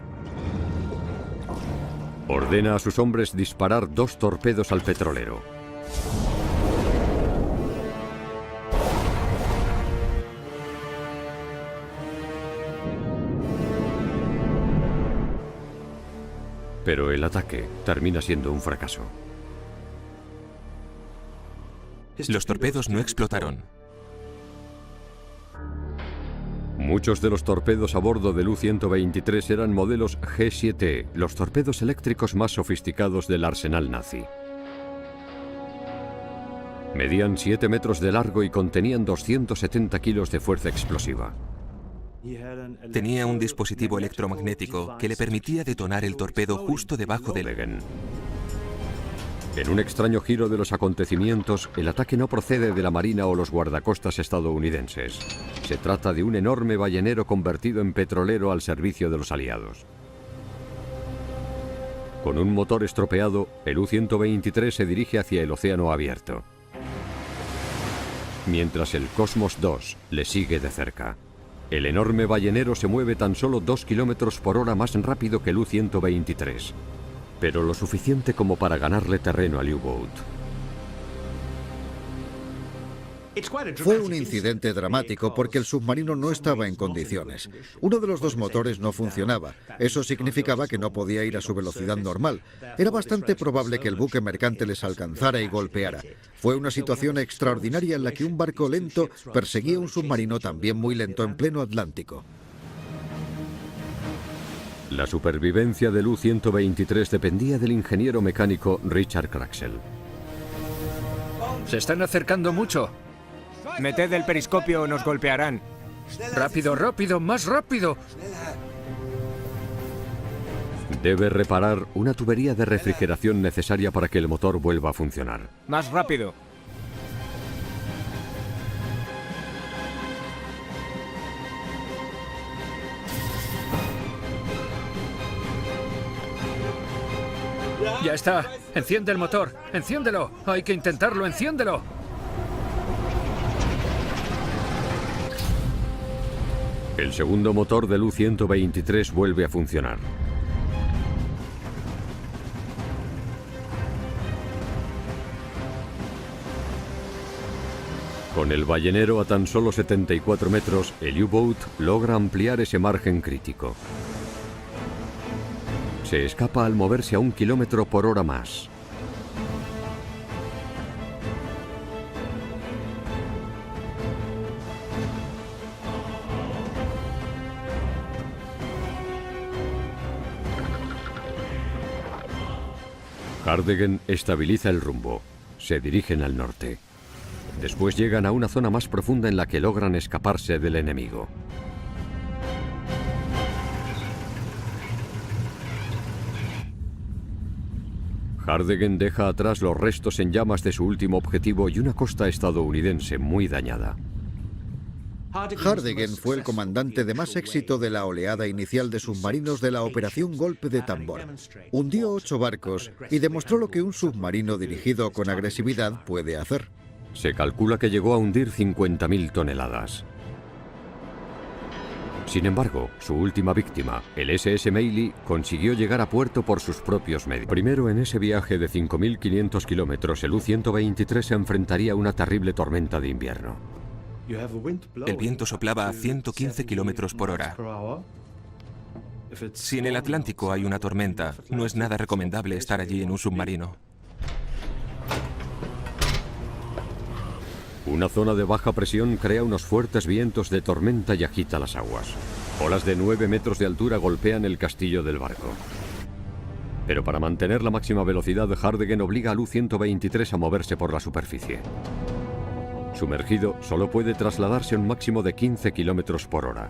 Ordena a sus hombres disparar 2 torpedos al petrolero. Pero el ataque termina siendo un fracaso. Los torpedos no explotaron. Muchos de los torpedos a bordo del U-123 eran modelos G7E, los torpedos eléctricos más sofisticados del arsenal nazi. Medían 7 metros de largo y contenían 270 kilos de fuerza explosiva. Tenía un dispositivo electromagnético que le permitía detonar el torpedo justo debajo del Hardegen. En un extraño giro de los acontecimientos, el ataque no procede de la Marina o los guardacostas estadounidenses. Se trata de un enorme ballenero convertido en petrolero al servicio de los aliados. Con un motor estropeado, el U-123 se dirige hacia el océano abierto, mientras el Cosmos II le sigue de cerca. El enorme ballenero se mueve tan solo 2 kilómetros por hora más rápido que el U-123, pero lo suficiente como para ganarle terreno al U-Boat. Fue un incidente dramático porque el submarino no estaba en condiciones. Uno de los 2 motores no funcionaba. Eso significaba que no podía ir a su velocidad normal. Era bastante probable que el buque mercante les alcanzara y golpeara. Fue una situación extraordinaria en la que un barco lento perseguía un submarino también muy lento en pleno Atlántico. La supervivencia del U-123 dependía del ingeniero mecánico Richard Kraxel. Se están acercando mucho. Meted el periscopio o nos golpearán. ¡Rápido, rápido, más rápido! Debe reparar una tubería de refrigeración necesaria para que el motor vuelva a funcionar. Más rápido. Ya está. Enciende el motor. Enciéndelo. Hay que intentarlo. Enciéndelo. El segundo motor del U-123 vuelve a funcionar. Con el ballenero a tan solo 74 metros, el U-Boat logra ampliar ese margen crítico. Se escapa al moverse a 1 kilómetro por hora más. Hardegen estabiliza el rumbo. Se dirigen al norte. Después llegan a una zona más profunda en la que logran escaparse del enemigo. Hardegen deja atrás los restos en llamas de su último objetivo y una costa estadounidense muy dañada. Hardegen fue el comandante de más éxito de la oleada inicial de submarinos de la Operación Golpe de Tambor. Hundió 8 barcos y demostró lo que un submarino dirigido con agresividad puede hacer. Se calcula que llegó a hundir 50.000 toneladas. Sin embargo, su última víctima, el SS Meili, consiguió llegar a puerto por sus propios medios. Primero, en ese viaje de 5.500 kilómetros, el U-123 se enfrentaría a una terrible tormenta de invierno. El viento soplaba a 115 kilómetros por hora. Si en el Atlántico hay una tormenta, no es nada recomendable estar allí en un submarino. Una zona de baja presión crea unos fuertes vientos de tormenta y agita las aguas. Olas de 9 metros de altura golpean el castillo del barco. Pero para mantener la máxima velocidad, Hardegen obliga al U-123 a moverse por la superficie. Sumergido, solo puede trasladarse a un máximo de 15 kilómetros por hora.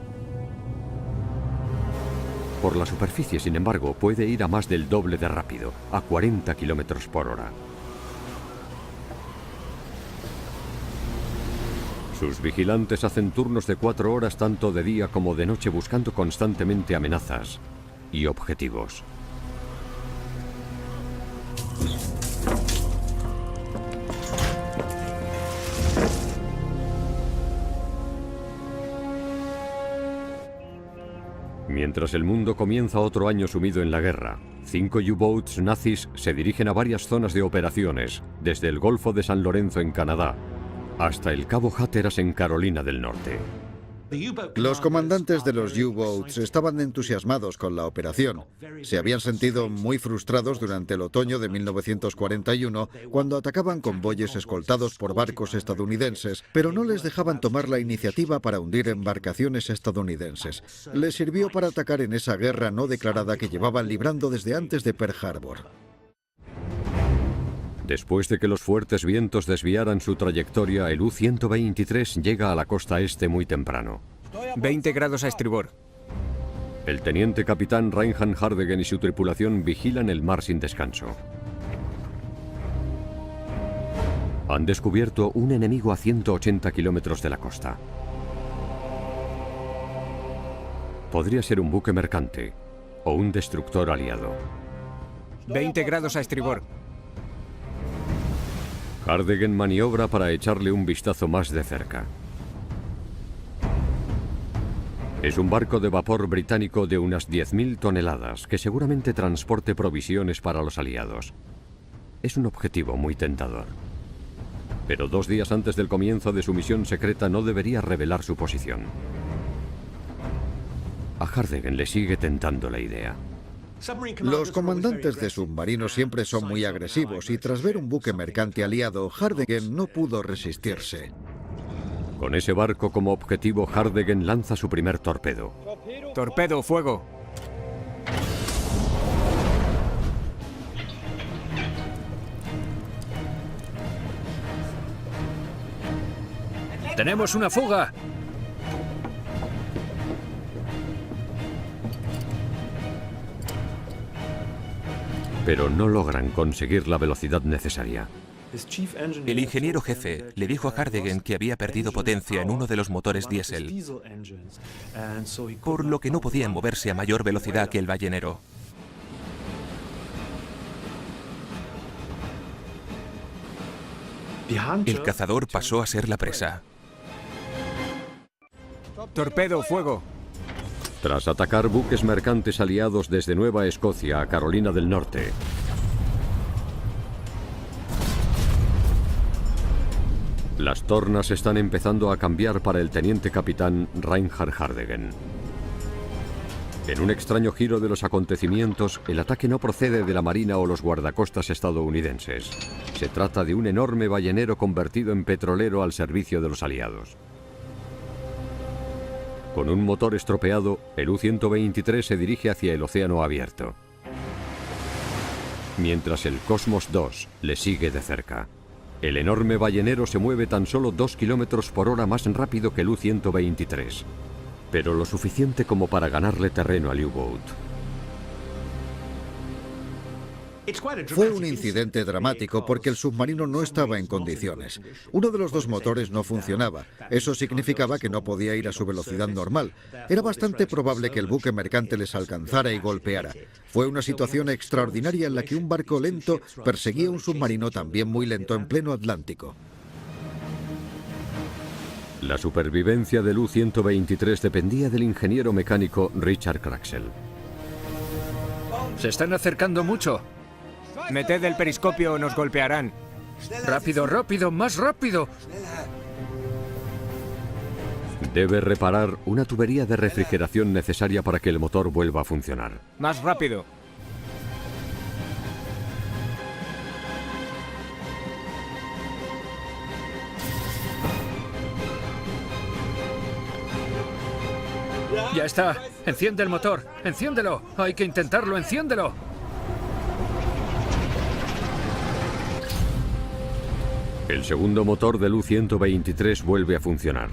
Por la superficie, sin embargo, puede ir a más del doble de rápido, a 40 kilómetros por hora. Sus vigilantes hacen turnos de 4 horas tanto de día como de noche, buscando constantemente amenazas y objetivos. Mientras el mundo comienza otro año sumido en la guerra, 5 U-boats nazis se dirigen a varias zonas de operaciones, desde el Golfo de San Lorenzo en Canadá hasta el Cabo Hatteras en Carolina del Norte. Los comandantes de los U-boats estaban entusiasmados con la operación. Se habían sentido muy frustrados durante el otoño de 1941, cuando atacaban convoyes escoltados por barcos estadounidenses, pero no les dejaban tomar la iniciativa para hundir embarcaciones estadounidenses. Les sirvió para atacar en esa guerra no declarada que llevaban librando desde antes de Pearl Harbor. Después de que los fuertes vientos desviaran su trayectoria, el U-123 llega a la costa este muy temprano. 20 grados a estribor. El teniente capitán Reinhard Hardegen y su tripulación vigilan el mar sin descanso. Han descubierto un enemigo a 180 kilómetros de la costa. Podría ser un buque mercante o un destructor aliado. 20 grados a estribor. Hardegen maniobra para echarle un vistazo más de cerca. Es un barco de vapor británico de unas 10.000 toneladas que seguramente transporte provisiones para los aliados. Es un objetivo muy tentador. Pero 2 días antes del comienzo de su misión secreta no debería revelar su posición. A Hardegen le sigue tentando la idea. Los comandantes de submarinos siempre son muy agresivos y tras ver un buque mercante aliado, Hardegen no pudo resistirse. Con ese barco como objetivo, Hardegen lanza su primer torpedo. Torpedo, fuego. ¡Tenemos una fuga! Pero no logran conseguir la velocidad necesaria. El ingeniero jefe le dijo a Hardegen que había perdido potencia en uno de los motores diésel, por lo que no podían moverse a mayor velocidad que el ballenero. El cazador pasó a ser la presa. Torpedo, fuego. Tras atacar buques mercantes aliados desde Nueva Escocia a Carolina del Norte, las tornas están empezando a cambiar para el teniente capitán Reinhard Hardegen. En un extraño giro de los acontecimientos, el ataque no procede de la Marina o los guardacostas estadounidenses. Se trata de un enorme ballenero convertido en petrolero al servicio de los aliados. Con un motor estropeado, el U-123 se dirige hacia el océano abierto, mientras el Cosmos II le sigue de cerca. El enorme ballenero se mueve tan solo 2 kilómetros por hora más rápido que el U-123, pero lo suficiente como para ganarle terreno al U-Boat. Fue un incidente dramático porque el submarino no estaba en condiciones. Uno de los dos motores no funcionaba. Eso significaba que no podía ir a su velocidad normal. Era bastante probable que el buque mercante les alcanzara y golpeara. Fue una situación extraordinaria en la que un barco lento perseguía un submarino también muy lento en pleno Atlántico. La supervivencia del U-123 dependía del ingeniero mecánico Richard Kraxel. Se están acercando mucho. Meted el periscopio o nos golpearán. ¡Rápido, rápido, más rápido! Debe reparar una tubería de refrigeración necesaria para que el motor vuelva a funcionar. Más rápido. Ya está. Enciende el motor. Enciéndelo. Hay que intentarlo. Enciéndelo. El segundo motor del U-123 vuelve a funcionar.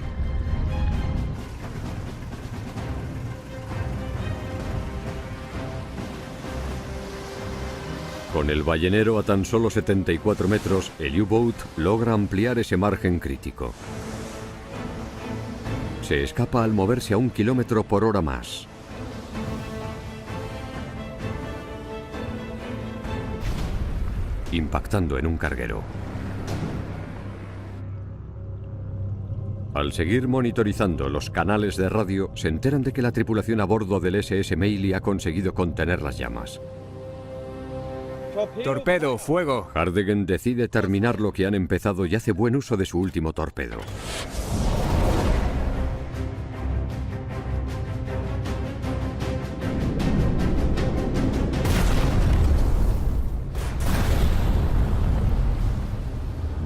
Con el ballenero a tan solo 74 metros, el U-Boat logra ampliar ese margen crítico. Se escapa al moverse a 1 kilómetro por hora más. Impactando en un carguero. Al seguir monitorizando los canales de radio, se enteran de que la tripulación a bordo del SS Meili ha conseguido contener las llamas. Torpedo, fuego. Hardegen decide terminar lo que han empezado y hace buen uso de su último torpedo.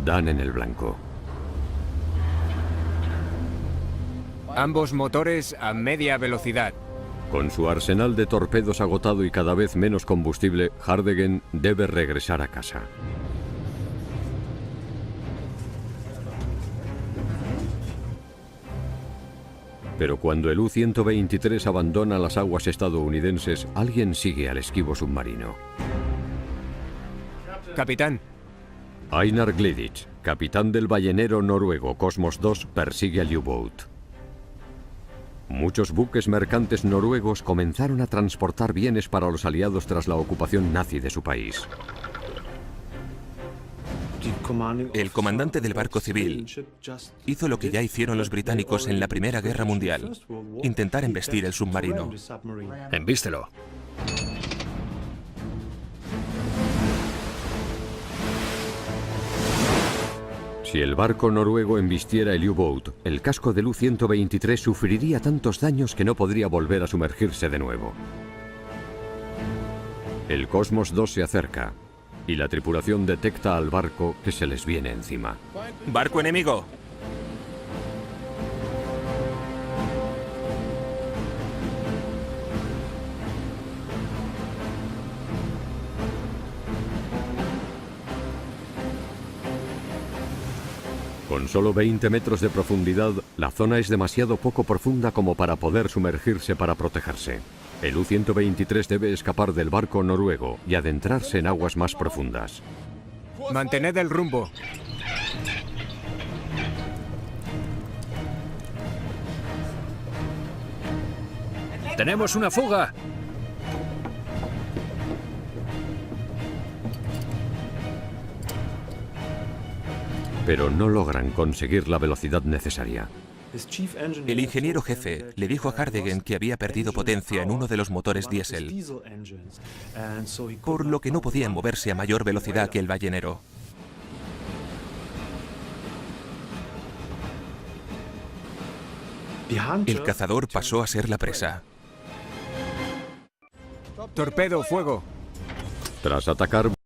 Dan en el blanco. Ambos motores a media velocidad. Con su arsenal de torpedos agotado y cada vez menos combustible, Hardegen debe regresar a casa. Pero cuando el U-123 abandona las aguas estadounidenses, alguien sigue al esquivo submarino. Capitán. Einar Gleditsch, capitán del ballenero noruego Cosmos II, persigue al U-Boat. Muchos buques mercantes noruegos comenzaron a transportar bienes para los aliados tras la ocupación nazi de su país. El comandante del barco civil hizo lo que ya hicieron los británicos en la Primera Guerra Mundial: intentar embestir el submarino. Embístelo. Si el barco noruego embistiera el U-Boat, el casco del U-123 sufriría tantos daños que no podría volver a sumergirse de nuevo. El Cosmos II se acerca y la tripulación detecta al barco que se les viene encima. ¡Barco enemigo! Con solo 20 metros de profundidad, la zona es demasiado poco profunda como para poder sumergirse para protegerse. El U-123 debe escapar del barco noruego y adentrarse en aguas más profundas. Mantened el rumbo. ¡Tenemos una fuga! Pero no logran conseguir la velocidad necesaria. El ingeniero jefe le dijo a Hardegen que había perdido potencia en uno de los motores diésel, por lo que no podían moverse a mayor velocidad que el ballenero. El cazador pasó a ser la presa. Torpedo, fuego. Tras atacar